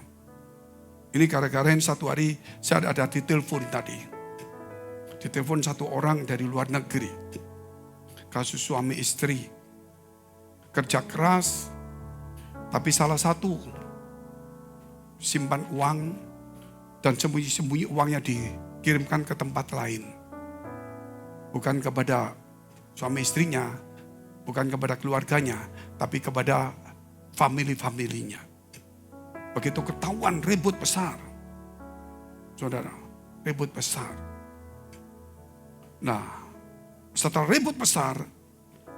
ini gara-gara satu hari saya ada ditelepon tadi. Ditelepon satu orang dari luar negeri. Kasus suami istri. Kerja keras. Tapi salah satu simpan uang. Dan sembunyi-sembunyi uangnya dikirimkan ke tempat lain. Bukan kepada suami istrinya. Bukan kepada keluarganya. Tapi kepada family-familinya. Begitu ketahuan ribut besar. Saudara, ribut besar. Nah, setelah ribut besar,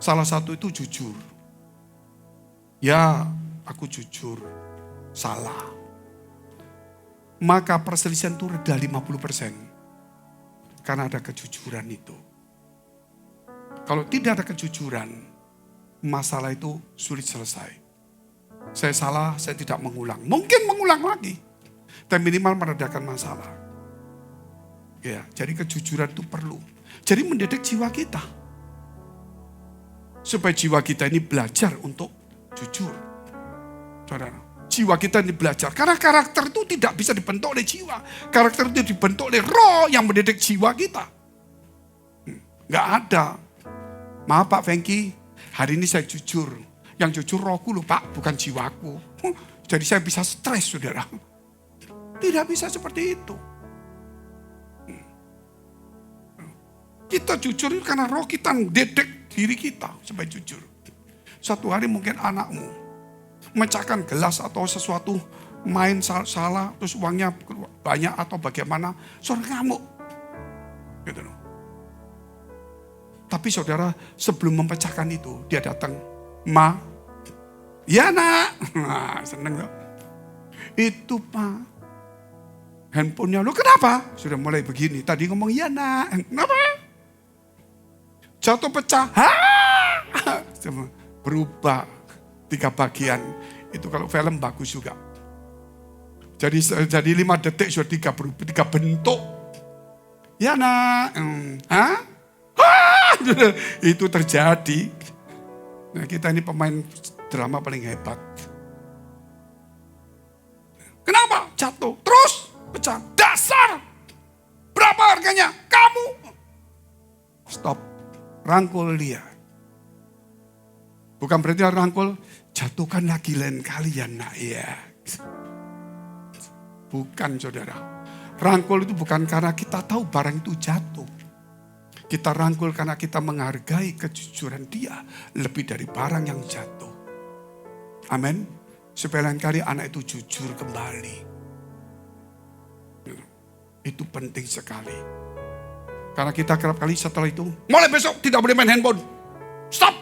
salah satu itu jujur. Ya, aku jujur, salah. Maka perselisihan itu reda 50%. Karena ada kejujuran itu. Kalau tidak ada kejujuran, masalah itu sulit selesai. Saya salah, saya tidak mengulang. Mungkin mengulang lagi. Dan minimal meredakan masalah. Ya, jadi kejujuran itu perlu. Jadi mendidik jiwa kita. Supaya jiwa kita ini belajar untuk jujur. Saudara, jiwa kita ini belajar. Karena karakter itu tidak bisa dibentuk oleh jiwa. Karakter itu dibentuk oleh roh yang mendidik jiwa kita. Nggak ada. Maaf Pak Fengki, hari ini saya jujur. Yang jujur rohku loh Pak, bukan jiwaku. Jadi saya bisa stres saudara. Tidak bisa seperti itu. Kita jujur karena roh kita mendidik diri kita supaya jujur. Suatu hari mungkin anakmu memecahkan gelas atau sesuatu, main salah, terus uangnya banyak atau bagaimana, saudara ngamuk. Gitu loh. Tapi saudara sebelum memecahkan itu, dia datang, Ma, ya nak, nah, seneng loh. Itu Pak, handphonenya lo kenapa? Sudah mulai begini, tadi ngomong ya nak, kenapa? Jatuh pecah, berubah 3 bagian. Itu kalau film bagus juga. Jadi 5 detik sudah 3 bentuk. Ya nak, itu terjadi. Nah, kita ini pemain drama paling hebat. Kenapa? Jatuh, terus pecah. Dasar! Berapa harganya? Kamu! Stop. Rangkul dia. Bukan berarti rangkul, jatuhkan lagi lain kalian nak ya. Bukan saudara. Rangkul itu bukan karena kita tahu barang itu jatuh. Kita rangkul karena kita menghargai kejujuran dia lebih dari barang yang jatuh. Amin. supaya lain kali anak itu jujur kembali. Itu penting sekali. Karena kita kerap kali setelah itu, mulai besok tidak boleh main handphone. Stop!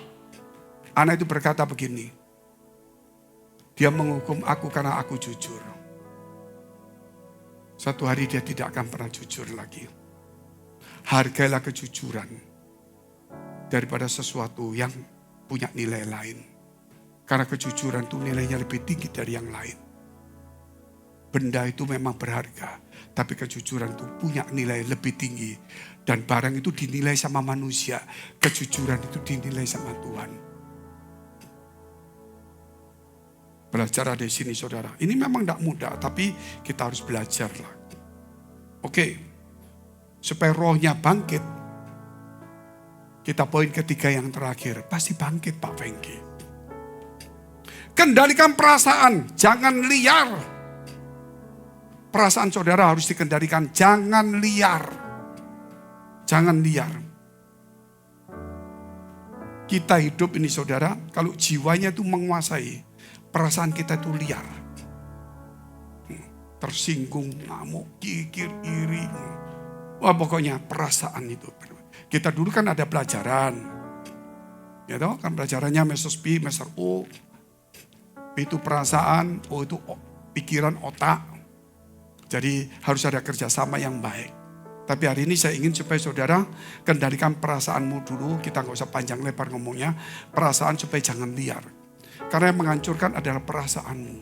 Anak itu berkata begini, dia menghukum aku karena aku jujur. Satu hari dia tidak akan pernah jujur lagi. Hargailah kejujuran daripada sesuatu yang punya nilai lain. Karena kejujuran itu nilainya lebih tinggi dari yang lain. Benda itu memang berharga, tapi kejujuran itu punya nilai lebih tinggi. Dan barang itu dinilai sama manusia, kejujuran itu dinilai sama Tuhan. Belajar ada di sini saudara. Ini memang tidak mudah, tapi kita harus belajar lah. Oke, supaya rohnya bangkit. Kita poin ketiga yang terakhir, pasti bangkit Pak Fengki. Kendalikan perasaan, jangan liar. Perasaan saudara harus dikendalikan, jangan liar. Jangan liar. Kita hidup ini saudara, kalau jiwanya itu menguasai, perasaan kita itu liar. Tersinggung, ngamuk, kikir, iri. Wah pokoknya perasaan itu. Kita dulu kan ada pelajaran. Ya toh, kan pelajarannya mesos B, mesos O. B itu perasaan, O itu pikiran, otak. Jadi harus ada kerjasama yang baik. Tapi hari ini saya ingin supaya saudara kendalikan perasaanmu dulu. Kita nggak usah panjang lebar ngomongnya. Perasaan supaya jangan liar. Karena yang menghancurkan adalah perasaanmu.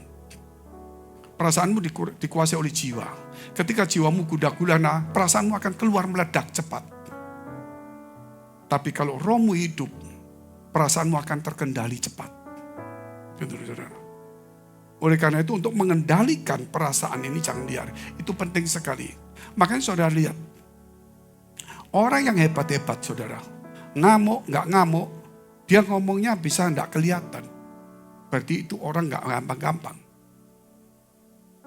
Perasaanmu dikuasai oleh jiwa. Ketika jiwamu gundah gulana, perasaanmu akan keluar meledak cepat. Tapi kalau rohmu hidup, perasaanmu akan terkendali cepat. Gitu, saudara. Oleh karena itu untuk mengendalikan perasaan ini jangan liar. Itu penting sekali. Makanya saudara lihat. Orang yang hebat-hebat saudara. Ngamuk, nggak ngamuk. Dia ngomongnya bisa nggak kelihatan. Berarti itu orang nggak gampang-gampang.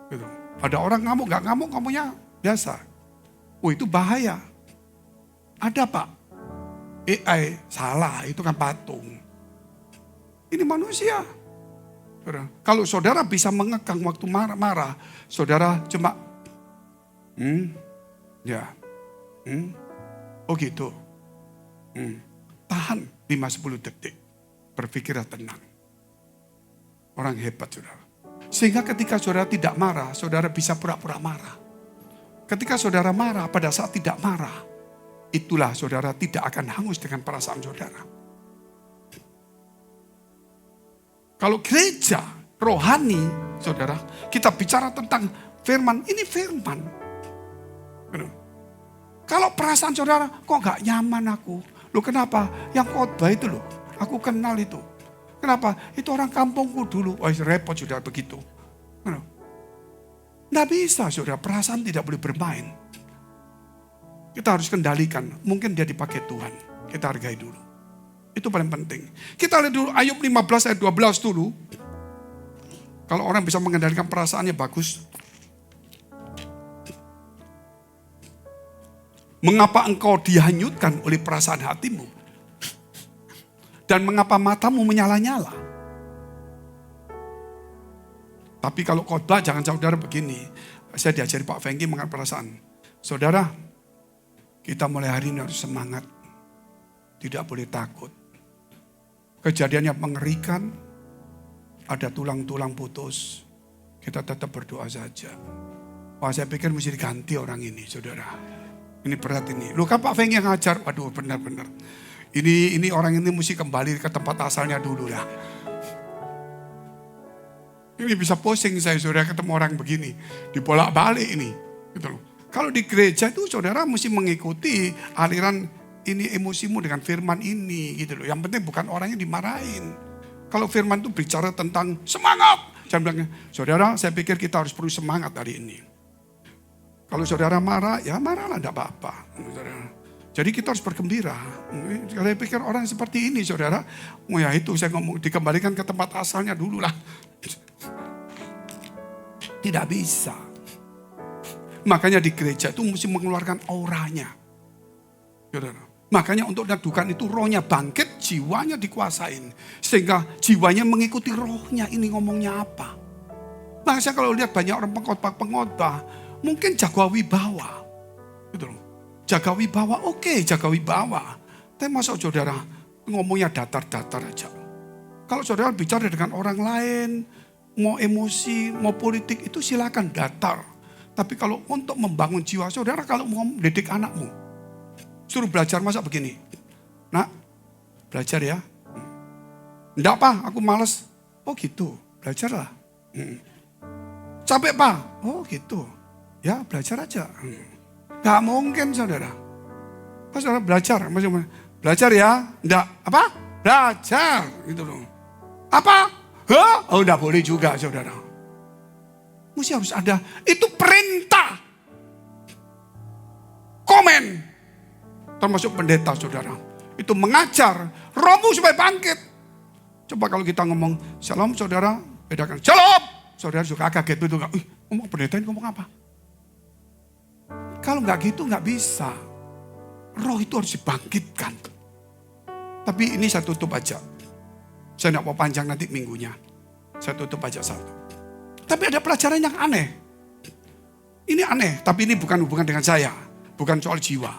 Gitu. Ada orang ngamuk, nggak ngamuk ngomongnya biasa. Oh itu bahaya. Ada Pak. AI salah, itu kan patung. Ini manusia. Kalau saudara bisa mengekang waktu marah-marah, saudara cuma, oh gitu. Tahan 5-10 detik, berpikirlah tenang. Orang hebat saudara. Sehingga ketika saudara tidak marah, saudara bisa pura-pura marah. Ketika saudara marah, pada saat tidak marah, itulah saudara tidak akan hangus dengan perasaan saudara. Kalau gereja rohani, saudara, kita bicara tentang firman, ini firman. Kalau perasaan saudara, kok gak nyaman aku? Loh kenapa? Yang khotbah itu loh, aku kenal itu. Kenapa? Itu orang kampungku dulu. Wah repot saudara begitu. Nggak bisa saudara, perasaan tidak boleh bermain. Kita harus kendalikan, mungkin dia dipakai Tuhan. Kita hargai dulu. Itu paling penting. Kita lihat dulu Ayub 15 ayat 12 dulu. Kalau orang bisa mengendalikan perasaannya bagus. Mengapa engkau dihanyutkan oleh perasaan hatimu? Dan mengapa matamu menyala-nyala? Tapi kalau khotbah jangan saudara begini. Saya diajari Pak Fengki mengenai perasaan. Saudara, kita mulai hari ini harus semangat. Tidak boleh takut. Kejadian yang mengerikan, ada tulang-tulang putus. Kita tetap berdoa saja. Wah saya pikir mesti diganti orang ini saudara. Ini berat ini. Loh kan Pak Feng yang ngajar. Waduh benar-benar. Ini orang ini mesti kembali ke tempat asalnya dulu ya. Ini bisa pusing saya saudara ketemu orang begini. Dibolak-balik ini. Gitu loh. Kalau di gereja itu saudara mesti mengikuti aliran ini emosimu dengan firman ini gitu loh. Yang penting bukan orangnya dimarahin. Kalau firman itu bicara tentang semangat. Saya bilang, saudara saya pikir kita harus perlu semangat hari ini. Kalau saudara marah, ya marahlah enggak apa-apa. Jadi kita harus bergembira. Saya pikir orang seperti ini saudara. Oh ya itu saya ngomong dikembalikan ke tempat asalnya dulu lah. Tidak bisa. Makanya di gereja itu mesti mengeluarkan auranya. Saudara. Makanya untuk meneduhkan itu rohnya bangkit, jiwanya dikuasain. Sehingga jiwanya mengikuti rohnya, ini ngomongnya apa. Makanya kalau lihat banyak orang pengkhotbah, mungkin jaga wibawa. Gitu loh. Jaga wibawa, oke, jaga wibawa. Tapi masa saudara ngomongnya datar-datar aja. Kalau saudara bicara dengan orang lain, mau emosi, mau politik, itu silakan datar. Tapi kalau untuk membangun jiwa saudara, kalau mau mendidik anakmu, suruh belajar masa begini. Nak, belajar ya. Enggak Pak, aku males. Oh gitu, belajarlah. Capek Pak? Oh gitu. Ya belajar aja. Gak mungkin saudara. Pas saudara belajar, maksudnya belajar ya. Enggak, apa? Belajar. Gitu loh. Apa? Hah? Oh enggak boleh juga saudara. Mesti harus ada. Itu perintah. Komen. Termasuk pendeta saudara. Itu mengajar rohmu supaya bangkit. Coba kalau kita ngomong shalom saudara, bedakan shalom. Saudara suka kaget betul gak? Ngomong pendeta ini ngomong apa? Kalau nggak gitu nggak bisa. Roh itu harus dibangkitkan. Tapi ini saya tutup aja. Saya nggak mau panjang nanti minggunya. Saya tutup aja satu. Tapi ada pelajaran yang aneh. Ini aneh, tapi ini bukan hubungan dengan saya. Bukan soal jiwa.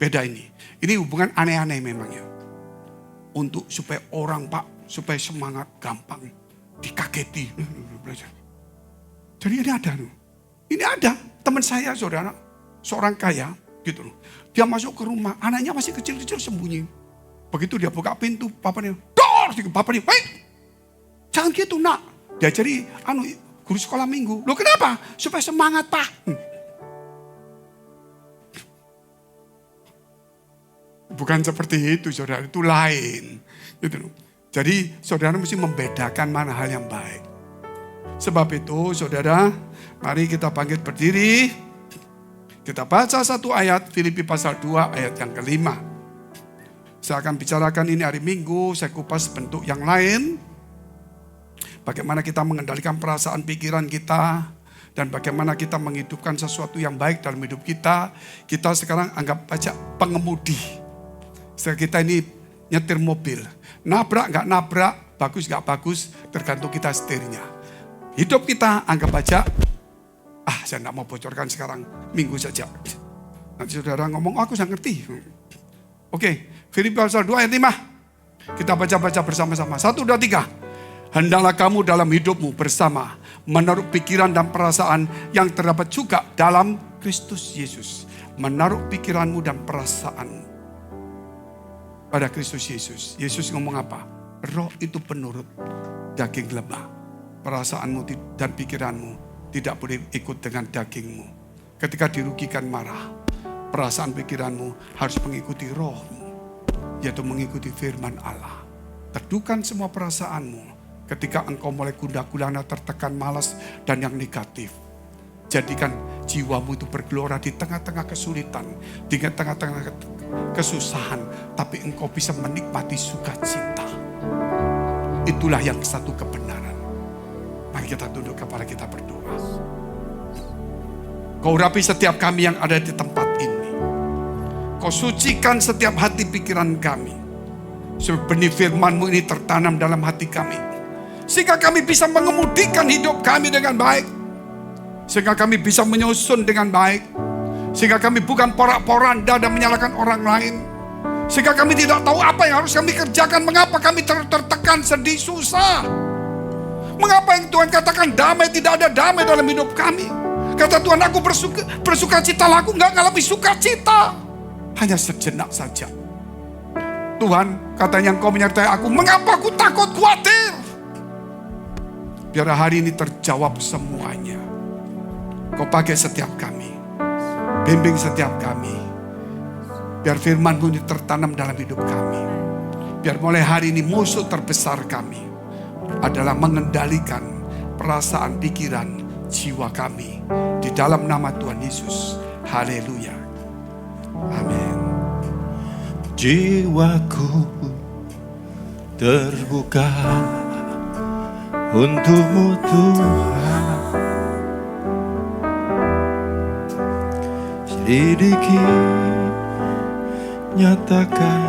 Beda ini. Ini hubungan aneh-aneh memangnya. Untuk supaya orang Pak, supaya semangat gampang. Dikageti. Jadi ini ada. Ini ada. Teman saya saudara. Seorang kaya gitu loh. Dia masuk ke rumah. Anaknya masih kecil-kecil sembunyi. Begitu dia buka pintu. Papanya. Dor! Papanya. Wait! Jangan gitu nak. Diajari guru sekolah minggu. Loh kenapa? Supaya semangat Pak. Bukan seperti itu saudara. Itu lain. Gitu loh. Jadi saudara mesti membedakan mana hal yang baik. Sebab itu saudara, mari kita bangkit berdiri. Kita baca satu ayat, Filipi pasal 2 ayat yang kelima. Saya akan bicarakan ini hari Minggu, saya kupas bentuk yang lain. Bagaimana kita mengendalikan perasaan pikiran kita. Dan bagaimana kita menghidupkan sesuatu yang baik dalam hidup kita. Kita sekarang anggap aja pengemudi. Kita ini nyetir mobil. Nabrak gak nabrak, bagus gak bagus, tergantung kita setirnya. Hidup kita anggap aja, saya gak mau bocorkan sekarang, minggu saja. Nanti saudara ngomong, aku sudah ngerti. Oke, Filipi pasal 2 ayat 5. Kita baca-baca bersama-sama. 1, 2, 3. Hendaklah kamu dalam hidupmu bersama menaruh pikiran dan perasaan yang terdapat juga dalam Kristus Yesus. Menaruh pikiranmu dan perasaan pada Kristus Yesus. Yesus ngomong apa? Roh itu penurut, daging lemah. Perasaanmu dan pikiranmu tidak boleh ikut dengan dagingmu. Ketika dirugikan marah, perasaan pikiranmu harus mengikuti rohmu, yaitu mengikuti firman Allah. Teduhkan semua perasaanmu ketika engkau mulai gundah gulana, tertekan, malas, dan yang negatif. Jadikan jiwamu itu bergelora di tengah-tengah kesulitan, di tengah-tengah kesusahan, tapi engkau bisa menikmati sukacita. Itulah yang satu kebenaran. Mari kita tunduk kepala, kita berdoa. Kau urapi setiap kami yang ada di tempat ini. Kau sucikan setiap hati pikiran kami. Sebab benih firman-Mu ini tertanam dalam hati kami. Sehingga kami bisa mengemudikan hidup kami dengan baik. Sehingga kami bisa menyusun dengan baik. Sehingga kami bukan porak-poranda dan menyalahkan orang lain. Sehingga kami tidak tahu apa yang harus kami kerjakan. Mengapa kami tertekan, sedih, susah. Mengapa yang Tuhan katakan damai, tidak ada damai dalam hidup kami. Kata Tuhan, aku bersuka cita, aku enggak ngalami sukacita. Hanya sejenak saja. Tuhan, katanya Engkau menyertai aku. Mengapa aku takut, khawatir? Biar hari ini terjawab semuanya. Kau pakai setiap kami. Bimbing setiap kami. Biar firman-Mu ini tertanam dalam hidup kami. Biar mulai hari ini musuh terbesar kami adalah mengendalikan perasaan, pikiran, jiwa kami. Di dalam nama Tuhan Yesus. Haleluya. Amin. Jiwaku terbuka untuk-Mu Tuhan. Selidiki nyatakan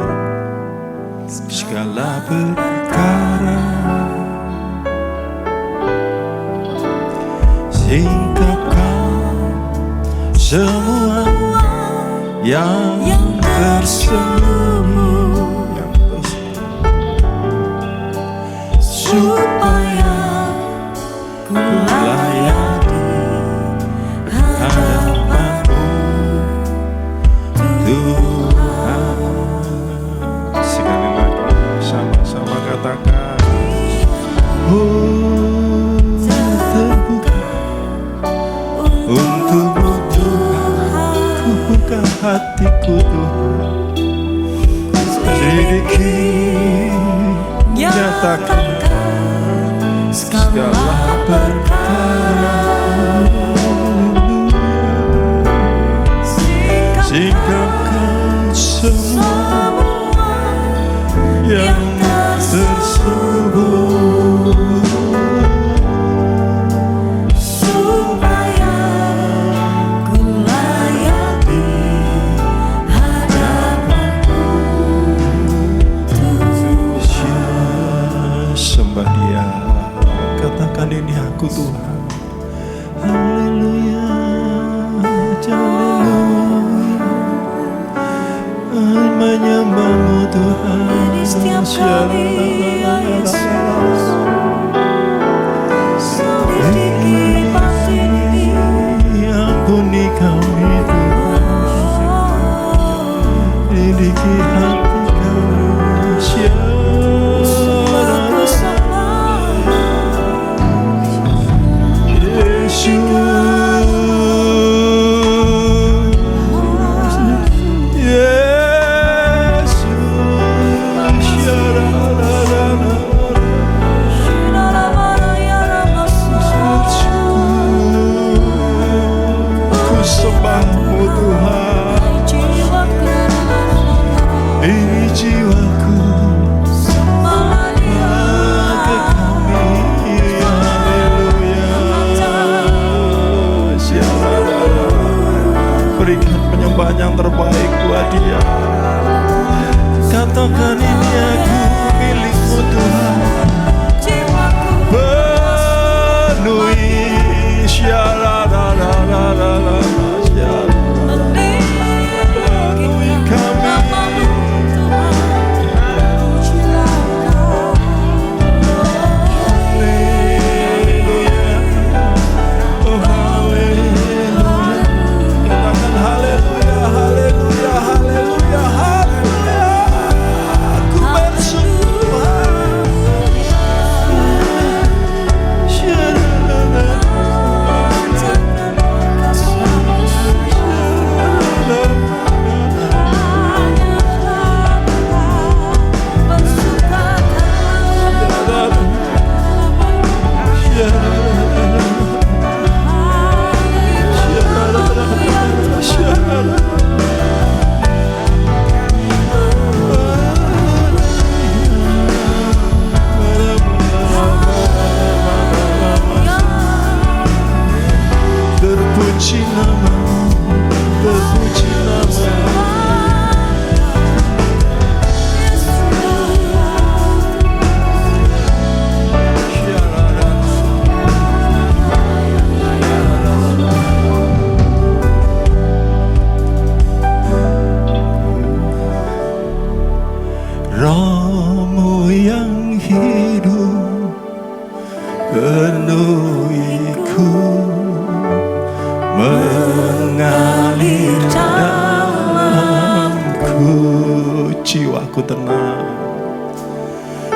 segala perkara, singkapkan semua yang tersembunyi, supaya ku layak di hadapan-Mu, Tuhan. Sekali lagi sama-sama katakan, oh terbuka untuk-Mu Tuhan, ku buka hatiku Tuhan, selidiki, nyatakan segala perkara, singkapkan semua yang tersembunyi, supaya ku layak di hadapan-Mu, Tuhan. sembah Dia, katakan ini aku Tuhan. Haleluya, haleluya, menyembah-Mu Tuhan. Ini setiap kali, ya Yesus, selidiki pasti ini. Ampuni kami Tuhan, selidiki hati kami. Aku sembah Sembah-Mu Tuhan, jiwaku, ini jiwaku, sembah Dia. ke kami. Haleluya, berikan penyembahan yang terbaik buat Dia. Katakan ini aku milik-Mu Tuhan, penuhi penuhi kami. Oh haleluya, katakan haleluya, haleluya, haleluya, haleluya. Aku bersyukur. Terpuji nama-Mu, terpuji nama-Mu. Roh-Mu yang hidup penuhiku, mengalir dalamku. Jiwaku tenang,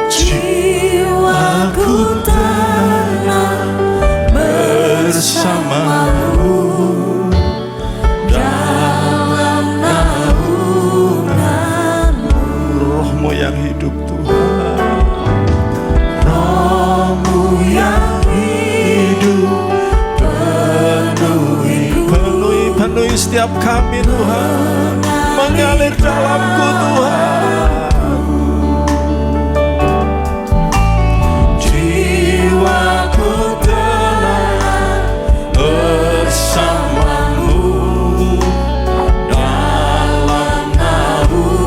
jiwaku tenang bersama-Mu dalam naungan-Mu. Roh-Mu yang hidup Tuhan, Roh-Mu yang hidup, penuhi setiap kami Tuhan, mengalir dalamku Tuhan. Jiwaku tenang bersama-Mu dalam naungan.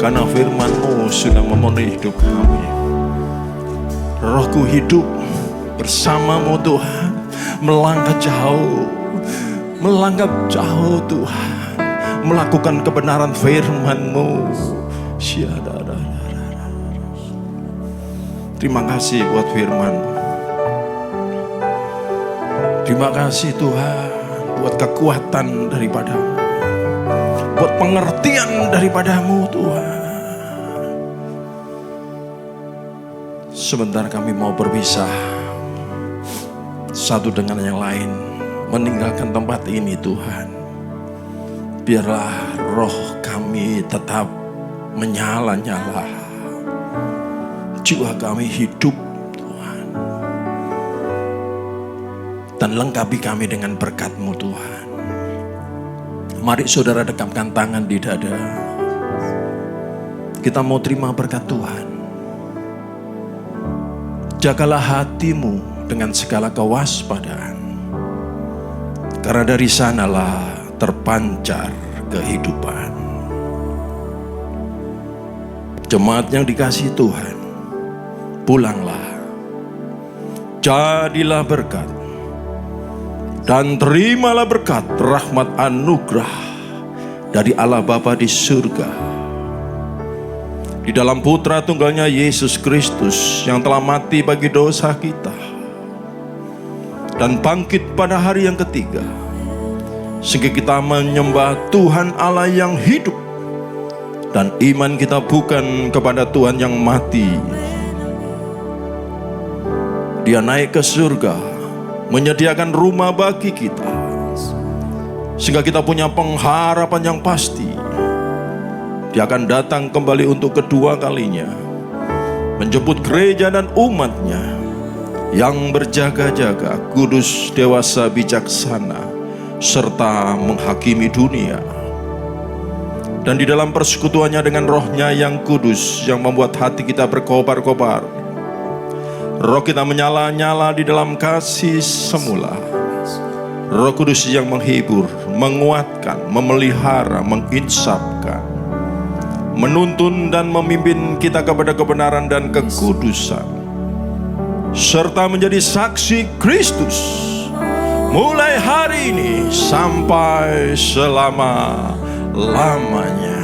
karena firman-Mu sudah memenuhi hidup kami. Rohku hidup bersama-Mu Tuhan, melangkah jauh Tuhan, melakukan kebenaran firman-Mu. Terima kasih buat firman-Mu. Terima kasih Tuhan buat kekuatan daripada-Mu, buat pengertian daripada-Mu Tuhan. Sebentar kami mau berpisah satu dengan yang lain, meninggalkan tempat ini Tuhan. Biarlah roh kami tetap menyala-nyala, jiwa kami hidup Tuhan, dan lengkapi kami dengan berkat-Mu Tuhan. Mari saudara dekapkan tangan di dada. Kita mau terima berkat Tuhan. Jagalah hatimu dengan segala kewaspadaan, karena dari sanalah terpancar kehidupan. Jemaat yang dikasihi Tuhan, pulanglah, jadilah berkat, dan terimalah berkat rahmat anugerah dari Allah Bapa di surga, di dalam Putra Tunggalnya Yesus Kristus yang telah mati bagi dosa kita dan bangkit pada hari yang ketiga, sehingga kita menyembah Tuhan Allah yang hidup, dan iman kita bukan kepada Tuhan yang mati. Dia naik ke surga, menyediakan rumah bagi kita, sehingga kita punya pengharapan yang pasti. Dia akan datang kembali untuk kedua kalinya, menjemput gereja dan umatnya yang berjaga-jaga, kudus, dewasa, bijaksana, serta menghakimi dunia. Dan di dalam persekutuannya dengan Roh-Nya yang kudus, yang membuat hati kita berkobar-kobar, roh kita menyala-nyala di dalam kasih semula. Roh Kudus yang menghibur, menguatkan, memelihara, menginsapkan, menuntun dan memimpin kita kepada kebenaran dan kekudusan, serta menjadi saksi Kristus mulai hari ini sampai selama-lamanya.